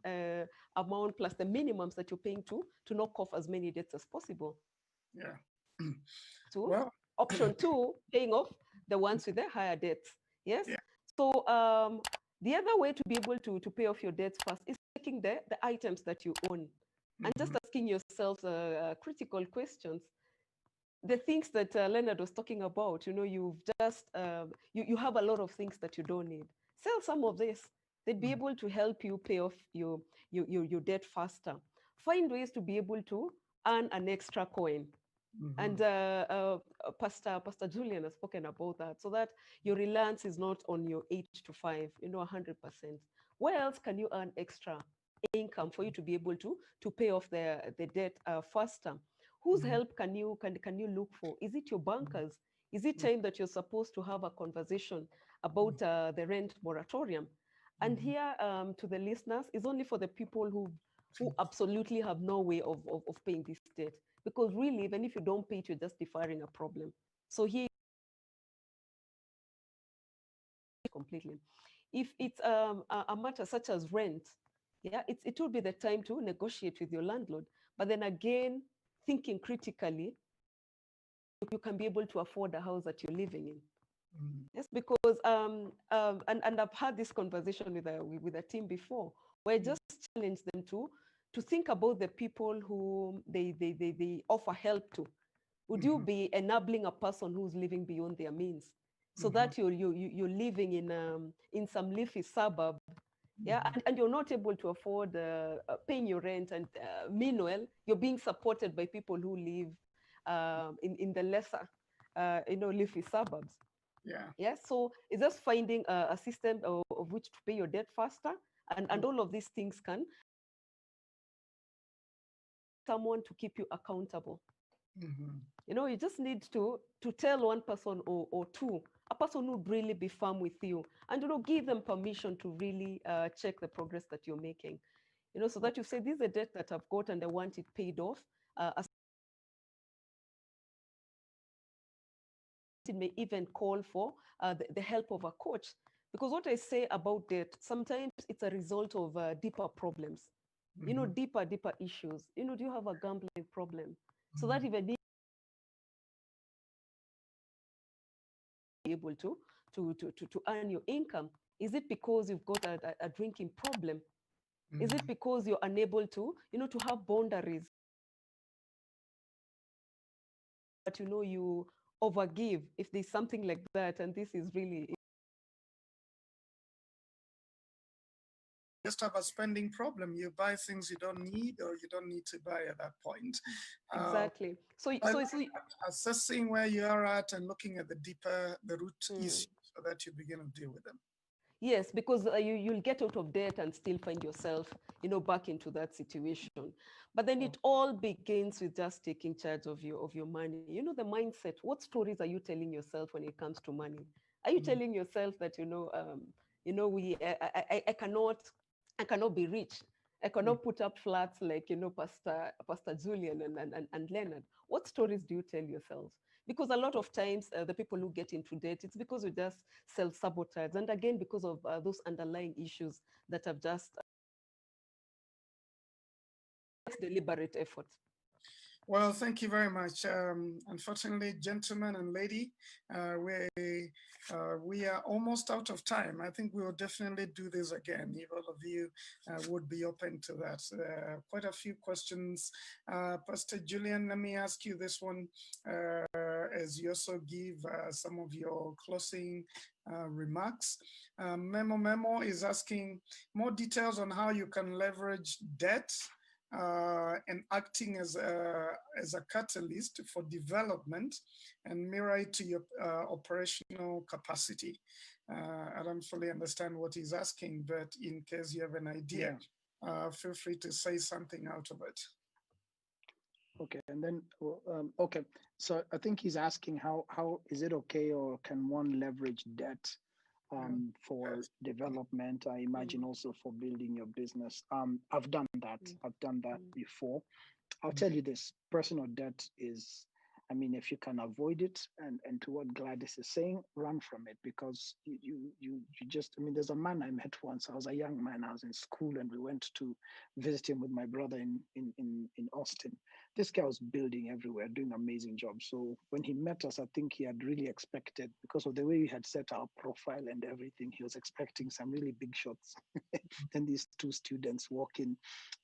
Speaker 4: amount plus the minimums that you're paying to knock off as many debts as possible.
Speaker 1: Yeah.
Speaker 4: Well, option 2, paying off the ones with the higher debts. Yes.
Speaker 1: Yeah.
Speaker 4: So the other way to be able to pay off your debts first is taking the items that you own and just asking yourselves critical questions. The things that Leonard was talking about, you've just, you have a lot of things that you don't need. Sell some of this. They'd be able to help you pay off your debt faster. Find ways to be able to earn an extra coin. And Pastor Julian has spoken about that, so that your reliance is not on your 8 to 5, 100%. Where else can you earn extra income for you to be able to pay off the debt faster? Whose help can you look for? Is it your bankers? Is it time that you're supposed to have a conversation about the rent moratorium? And here, to the listeners, is only for the people who absolutely have no way of paying this debt. Because really, even if you don't pay it, you're just deferring a problem. So here, completely. If it's a matter such as rent, yeah, it will be the time to negotiate with your landlord. But then again, thinking critically, you can be able to afford a house that you're living in. Yes, because and I've had this conversation with a team before, where I just challenge them to think about the people who they offer help to. Would you be enabling a person who's living beyond their means, so that you're living in some leafy suburb, yeah, and you're not able to afford paying your rent, and meanwhile you're being supported by people who live in the lesser, leafy suburbs.
Speaker 1: Yeah.
Speaker 4: Yeah. So it's just finding a system of which to pay your debt faster, and all of these things can someone to keep you accountable. You just need to tell one person or two, a person who would really be firm with you, and give them permission to really check the progress that you're making. So that you say, this is a debt that I've got and I want it paid off. It may even call for the help of a coach, because what I say about debt, sometimes it's a result of deeper problems, deeper issues. Do you have a gambling problem? So that even be able to earn your income. Is it because you've got a drinking problem? Is it because you're unable to to have boundaries, but you overgive if there's something like that? And this is really
Speaker 1: just have a spending problem. You buy things you don't need, or you don't need to buy at that point.
Speaker 4: Exactly. So
Speaker 1: assessing where you are at and looking at the root issues, so that you begin to deal with them.
Speaker 4: Yes, because you'll get out of debt and still find yourself, back into that situation. But then it all begins with just taking charge of your money. The mindset. What stories are you telling yourself when it comes to money? Are you telling yourself that I cannot be rich. I cannot put up flats like Pastor Julian and Leonard. What stories do you tell yourselves? Because a lot of times the people who get into debt, it's because we just self-sabotage, and again because of those underlying issues that have just deliberate effort.
Speaker 1: Well, thank you very much. Unfortunately, gentlemen and lady, we are almost out of time. I think we will definitely do this again if all of you would be open to that. Quite a few questions. Pastor Julian, let me ask you this one as you also give some of your closing remarks. Memo is asking more details on how you can leverage debt and acting as a catalyst for development and mirror it to your operational capacity. I don't fully understand what he's asking, but in case you have an idea, feel free to say something out of it.
Speaker 2: Okay, and then, okay, so I think he's asking how is it okay, or can one leverage debt for development? I imagine also for building your business. I've done that. I've done that before. I'll tell you this, personal debt is, I mean, if you can avoid it, and to what Gladys is saying, run from it, because you just, I mean, there's a man I met once. I was a young man, I was in school, and we went to visit him with my brother in Austin. This guy was building everywhere, doing amazing jobs. So when he met us, I think he had really expected, because of the way we had set our profile and everything, he was expecting some really big shots. And these two students walk in,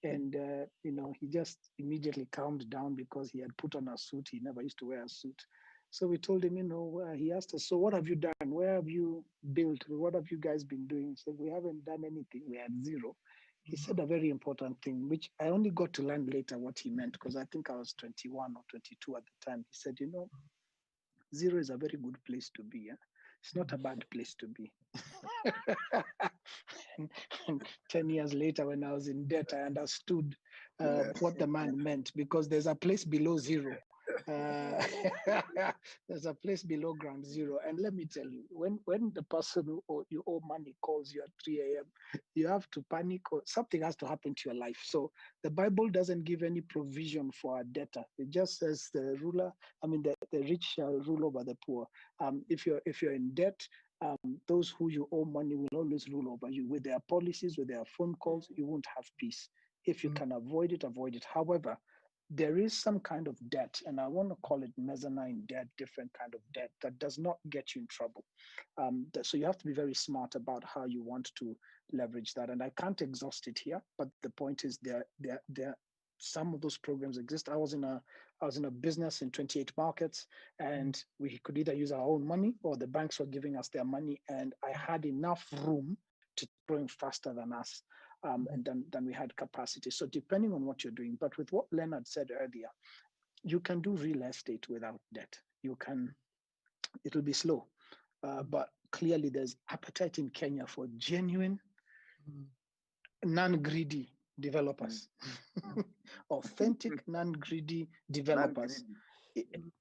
Speaker 2: and you know, he just immediately calmed down because he had put on a suit. He never used to wear a suit. So we told him, you know, he asked us, so what have you done? Where have you built? What have you guys been doing? He said, we haven't done anything. We had zero. He said a very important thing, which I only got to learn later what he meant, because I think I was 21 or 22 at the time. He said, you know, zero is a very good place to be. It's not a bad place to be. and 10 years later, when I was in debt, I understood what the man meant, because there's a place below zero. There's a place below ground zero. And let me tell you, when the person who you owe money calls you at 3 a.m., you have to panic, or something has to happen to your life. So the Bible doesn't give any provision for a debtor. It just says the rich shall rule over the poor. If you're in debt, those who you owe money will always rule over you. With their policies, with their phone calls, you won't have peace. If you can avoid it, avoid it. However, there is some kind of debt, and I want to call it mezzanine debt, different kind of debt that does not get you in trouble. So you have to be very smart about how you want to leverage that. And I can't exhaust it here, but the point is there some of those programs exist. I was in a business in 28 markets, and we could either use our own money or the banks were giving us their money, and I had enough room to grow faster than us. And then we had capacity. So depending on what you're doing, but with what Leonard said earlier, you can do real estate without debt. It'll be slow, but clearly there's appetite in Kenya for genuine, non-greedy developers, authentic, non-greedy developers.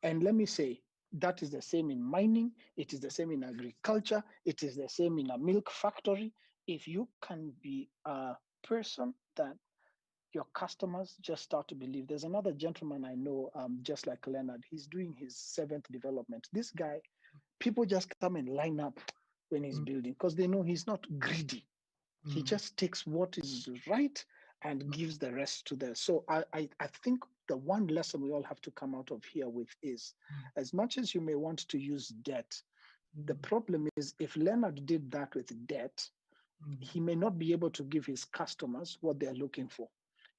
Speaker 2: And let me say, that is the same in mining, it is the same in agriculture, it is the same in a milk factory. If you can be a person that your customers just start to believe. There's another gentleman I know, just like Leonard, he's doing his 7th development. This guy, people just come and line up when he's building, because they know he's not greedy. He just takes what is right and gives the rest to them. So I think the one lesson we all have to come out of here with is, as much as you may want to use debt, the problem is if Leonard did that with debt, he may not be able to give his customers what they're looking for.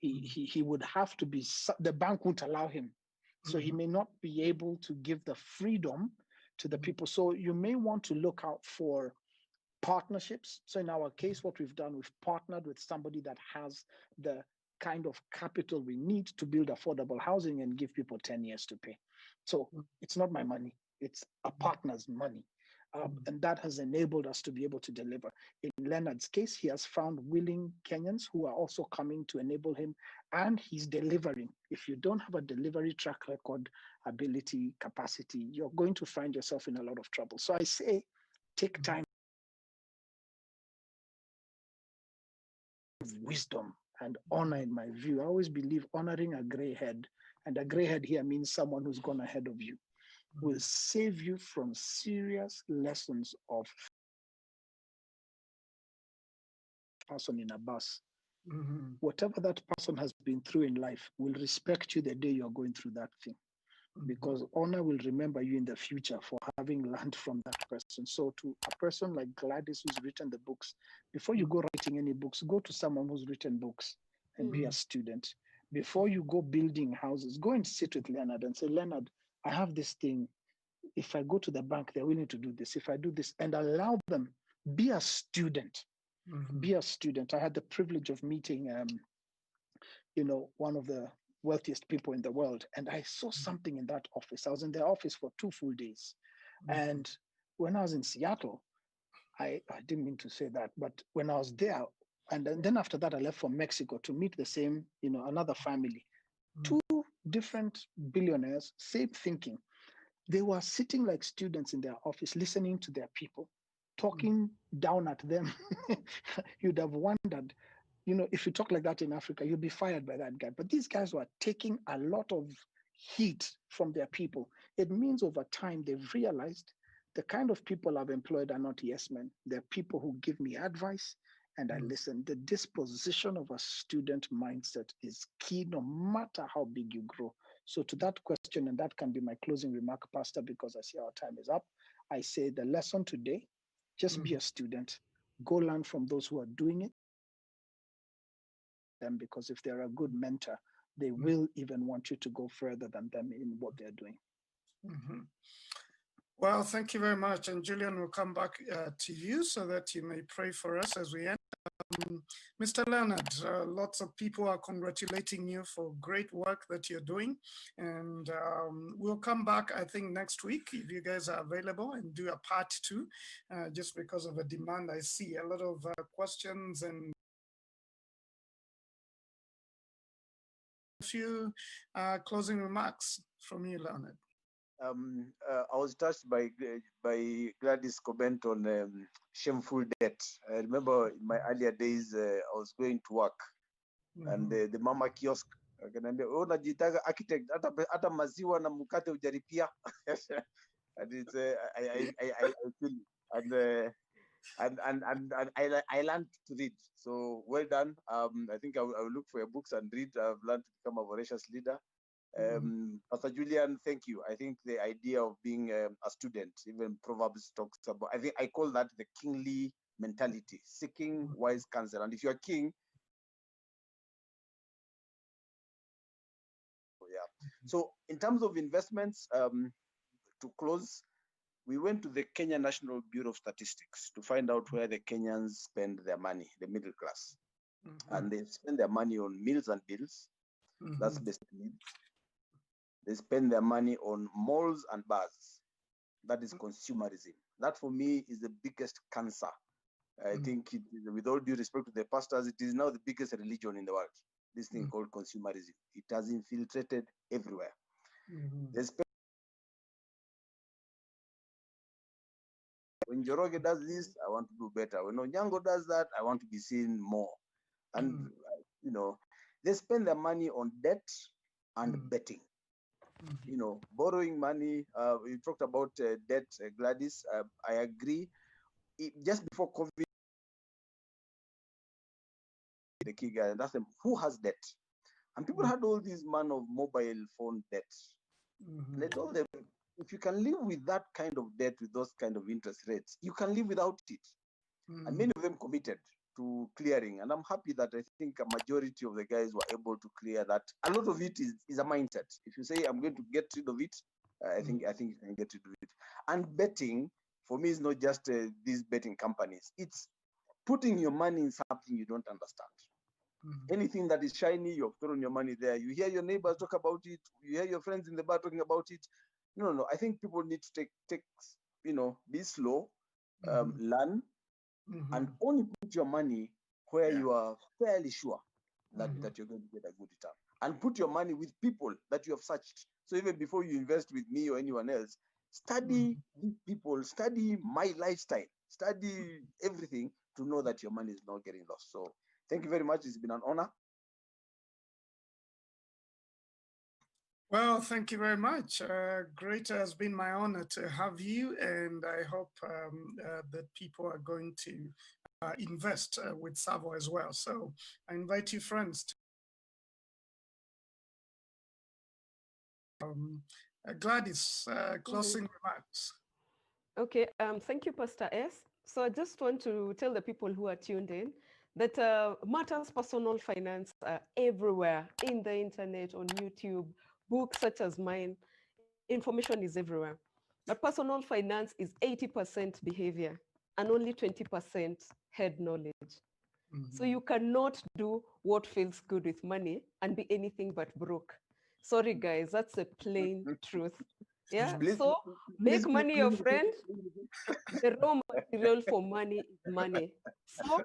Speaker 2: He would have to be, the bank won't allow him. So he may not be able to give the freedom to the people. So you may want to look out for partnerships. So in our case, what we've done, we've partnered with somebody that has the kind of capital we need to build affordable housing and give people 10 years to pay. So it's not my money, it's a partner's money. And that has enabled us to be able to deliver. In Leonard's case, he has found willing Kenyans who are also coming to enable him, and he's delivering. If you don't have a delivery track record, ability, capacity, you're going to find yourself in a lot of trouble. So I say, take time, wisdom, and honor. In my view, I always believe honoring a gray head, and a gray head here means someone who's gone ahead of you, will save you from serious lessons of person in a bus. Whatever that person has been through in life will respect you the day you're going through that thing, because honor will remember you in the future for having learned from that person. So to a person like Gladys, who's written the books, before you go writing any books, go to someone who's written books and be a student. Before you go building houses, go and sit with Leonard and say, Leonard, I have this thing. If I go to the bank, they're willing to do this. If I do this, and allow them, be a student. Be a student. I had the privilege of meeting, one of the wealthiest people in the world, and I saw something in that office. I was in their office for 2 full days, and when I was in Seattle, I didn't mean to say that, but when I was there, and then after that, I left for Mexico to meet the same, another family, two different billionaires, same thinking. They were sitting like students in their office, listening to their people, talking down at them. You'd have wondered, if you talk like that in Africa, you'll be fired by that guy. But these guys were taking a lot of heat from their people. It means over time, they've realized the kind of people I've employed are not yes men. They're people who give me advice and I listen. The disposition of a student mindset is key no matter how big you grow. So to that question, and that can be my closing remark, Pastor, because I see our time is up, I say the lesson today, just be a student. Go learn from those who are doing it. Them, because if they're a good mentor, they will even want you to go further than them in what they're doing.
Speaker 1: Well, thank you very much. And Julian will come back to you so that you may pray for us as we end. Mr. Leonard, lots of people are congratulating you for great work that you're doing. And we'll come back, I think, next week if you guys are available and do a part 2, just because of the demand. I see a lot of questions and a few closing remarks from you, Leonard.
Speaker 3: I was touched by Gladys' comment on shameful debt. I remember in my earlier days, I was going to work, and the mama kiosk akaniambia, wewe unajitaka architect, hata maziwa na mkate hujaripia. And it's I feel and I learned to read. So well done. I think I will look for your books and read. I've learned to become a voracious leader. Pastor Julian, thank you. I think the idea of being a student, even Proverbs talks about, I think I call that the kingly mentality, seeking wise counsel. And if you're a king, yeah. So in terms of investments, to close, we went to the Kenya National Bureau of Statistics to find out where the Kenyans spend their money, the middle class. And they spend their money on meals and bills. That's basic needs. They spend their money on malls and bars. That is consumerism. That for me is the biggest cancer. I think, with all due respect to the pastors, it is now the biggest religion in the world. This thing called consumerism. It has infiltrated everywhere. They spend. When Joroge does this, I want to do better. When Onyango does that, I want to be seen more. And, they spend their money on debt and betting. Borrowing money. We talked about debt, Gladys. I agree. Just before COVID, the key guy, and asked them, who has debt? And people had all these man of mobile phone debt. And I told them, if you can live with that kind of debt, with those kind of interest rates, you can live without it. And many of them committed to clearing. And I'm happy that I think a majority of the guys were able to clear that. A lot of it is a mindset. If you say, I'm going to get rid of it, I think you can get rid of it. And betting, for me, is not just these betting companies. It's putting your money in something you don't understand. Anything that is shiny, you've thrown your money there. You hear your neighbors talk about it. You hear your friends in the bar talking about it. No. I think people need to take be slow, learn, and only put your money where you are fairly sure that you're going to get a good return. And put your money with people that you have searched. So even before you invest with me or anyone else, study these people, study my lifestyle, study everything to know that your money is not getting lost. So thank you very much. It's been an honor.
Speaker 1: Well, thank you very much. Great has been my honor to have you, and I hope that people are going to invest with Savo as well. So I invite you, friends, to Gladys, closing remarks.
Speaker 4: Okay, thank you, Pastor S. So I just want to tell the people who are tuned in that matters personal finance are everywhere, in the internet, on YouTube, books such as mine. Information is everywhere. But personal finance is 80% behavior and only 20% head knowledge. So you cannot do what feels good with money and be anything but broke. Sorry, guys, that's a plain truth. Yeah.
Speaker 3: Please,
Speaker 4: So
Speaker 3: please,
Speaker 4: make money your
Speaker 3: please.
Speaker 4: friend. The raw material for money is money. So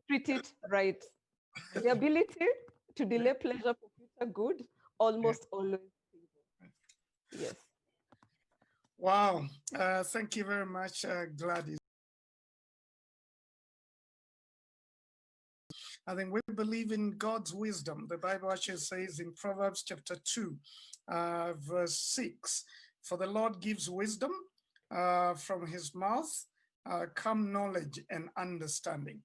Speaker 4: treat it right. The ability to delay pleasure for future good, almost always. Yes.
Speaker 1: Wow. Thank you very much, Gladys. I think we believe in God's wisdom. The Bible actually says in Proverbs chapter 2, verse 6, for the Lord gives wisdom from his mouth, come knowledge and understanding.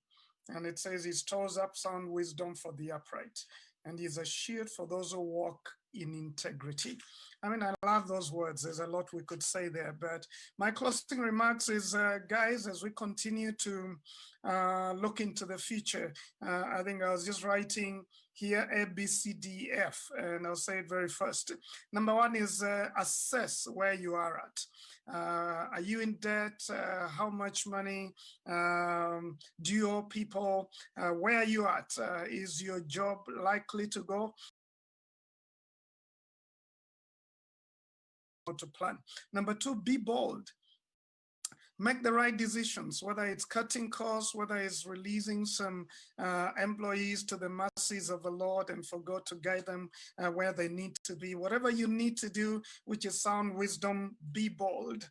Speaker 1: And it says he stores up sound wisdom for the upright, and he's a shield for those who walk in integrity. I mean, I love those words. There's a lot we could say there, but my closing remarks is, guys, as we continue to look into the future, I think I was just writing here A, B, C, D, F, and I'll say it very first. Number one is assess where you are at. Are you in debt? How much money do you owe people? Where are you at? Is your job likely to go? To plan. Number two, be bold. Make the right decisions, whether it's cutting costs, whether it's releasing some employees to the mercies of the Lord and for God to guide them where they need to be. Whatever you need to do, which is sound wisdom, be bold.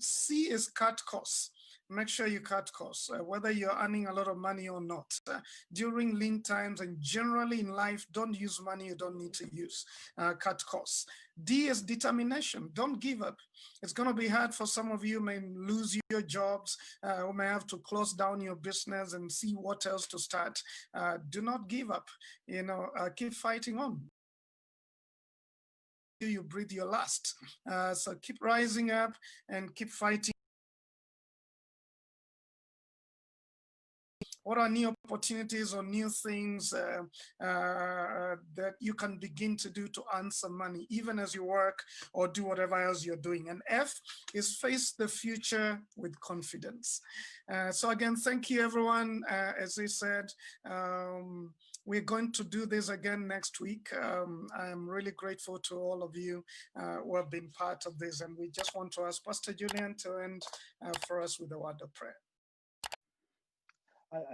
Speaker 1: C is cut costs. Make sure you cut costs, whether you're earning a lot of money or not. During lean times and generally in life, don't use money you don't need to use. Cut costs. D is determination. Don't give up. It's going to be hard for some of you, may lose your jobs, or may have to close down your business and see what else to start. Do not give up. You know, keep fighting on. You breathe your last. So keep rising up and keep fighting. What are new opportunities or new things that you can begin to do to earn some money, even as you work or do whatever else you're doing? And F is face the future with confidence. So again, thank you, everyone. As I said, we're going to do this again next week. I'm really grateful to all of you who have been part of this. And we just want to ask Pastor Julian to end for us with a word of prayer.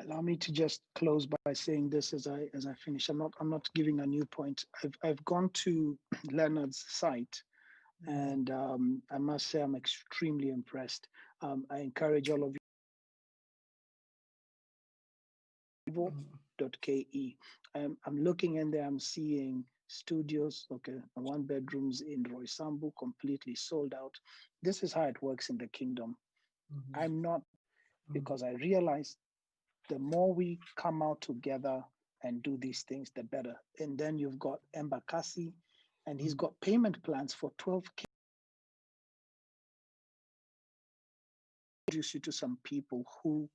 Speaker 2: Allow me to just close by saying this as I finish. I'm not giving a new point. I've gone to Leonard's site, and I must say I'm extremely impressed. I encourage all of you. .ke. I'm looking in there. I'm seeing studios, okay, 1 bedrooms in Roy Sambu, completely sold out. This is how it works in the kingdom. I'm not, because I realize the more we come out together and do these things, the better. And then you've got Embakasi, and he's got payment plans for 12K. Introduce you to some people who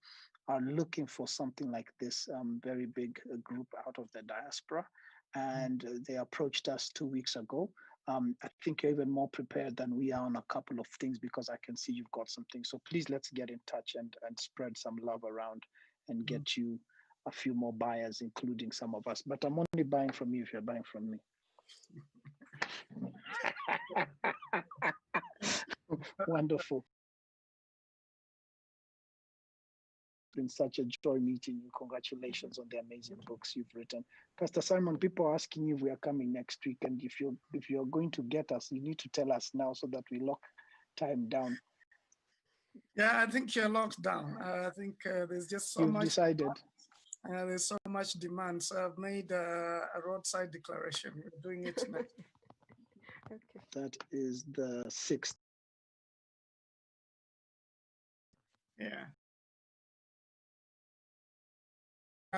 Speaker 2: are looking for something like this, very big group out of the diaspora. And they approached us 2 weeks ago. I think you're even more prepared than we are on a couple of things, because I can see you've got something. So please, let's get in touch and spread some love around and get you a few more buyers, including some of us. But I'm only buying from you if you're buying from me. Wonderful. It's been such a joy meeting you. Congratulations on the amazing books you've written. Pastor Simon, people are asking you if we are coming next week, and if you're going to get us, you need to tell us now so that we lock time down.
Speaker 1: Yeah, I think you're locked down. I think there's just so
Speaker 2: You've
Speaker 1: much.
Speaker 2: Decided.
Speaker 1: There's so much demand. So I've made a roadside declaration. We're doing it next.
Speaker 4: Okay.
Speaker 2: That is the 6th.
Speaker 1: Yeah.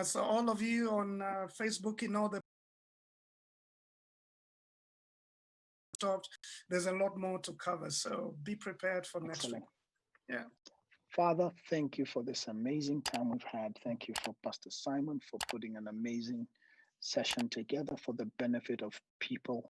Speaker 1: So all of you on Facebook, you know, there's a lot more to cover. So be prepared for next week. Yeah.
Speaker 2: Father, thank you for this amazing time we've had. Thank you for Pastor Simon for putting an amazing session together for the benefit of people.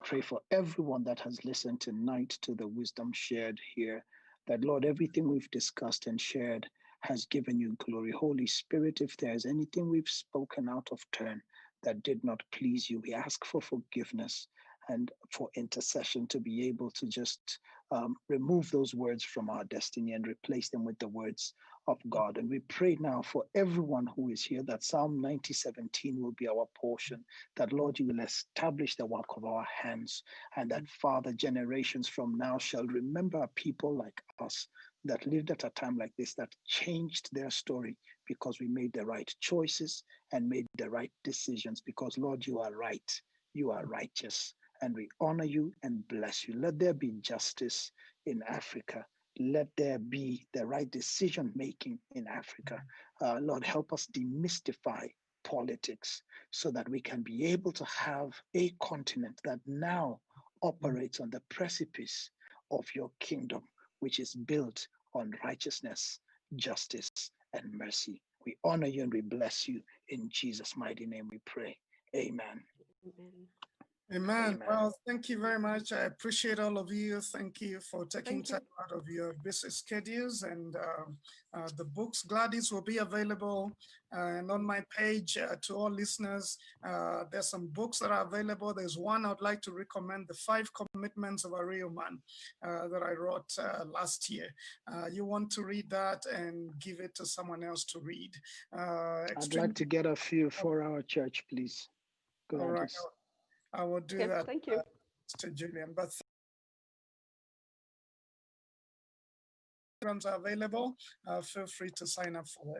Speaker 2: Pray for everyone that has listened tonight to the wisdom shared here, that Lord, everything we've discussed and shared has given you glory. Holy Spirit, if there's anything we've spoken out of turn that did not please you, we ask for forgiveness. and for intercession to be able to just remove those words from our destiny and replace them with the words of God. And we pray now for everyone who is here that Psalm 90:17 will be our portion, that Lord, you will establish the work of our hands, and that Father, generations from now shall remember people like us that lived at a time like this, that changed their story because we made the right choices and made the right decisions, because Lord, you are right, you are righteous, and we honor you and bless you. Let there be justice in Africa. Let there be the right decision making in Africa. Lord, help us demystify politics so that we can be able to have a continent that now operates on the precipice of your kingdom, which is built on righteousness, justice, and mercy. We honor you and we bless you. In Jesus' mighty name we pray. Amen.
Speaker 4: Amen.
Speaker 1: Amen.
Speaker 2: Amen.
Speaker 1: Well, thank you very much. I appreciate all of you. Thank you for taking time out of your busy schedules. And the books, Gladys, will be available and on my page to all listeners. There's some books that are available. There's one I'd like to recommend, The 5 Commitments of a Real Man, that I wrote last year. You want to read that and give it to someone else to read.
Speaker 2: I'd like to get a few for our church, please. Gladys.
Speaker 1: All right. I will do that.
Speaker 4: Thank you.
Speaker 1: Mr. Julian. But programs are available. Feel free to sign up for that.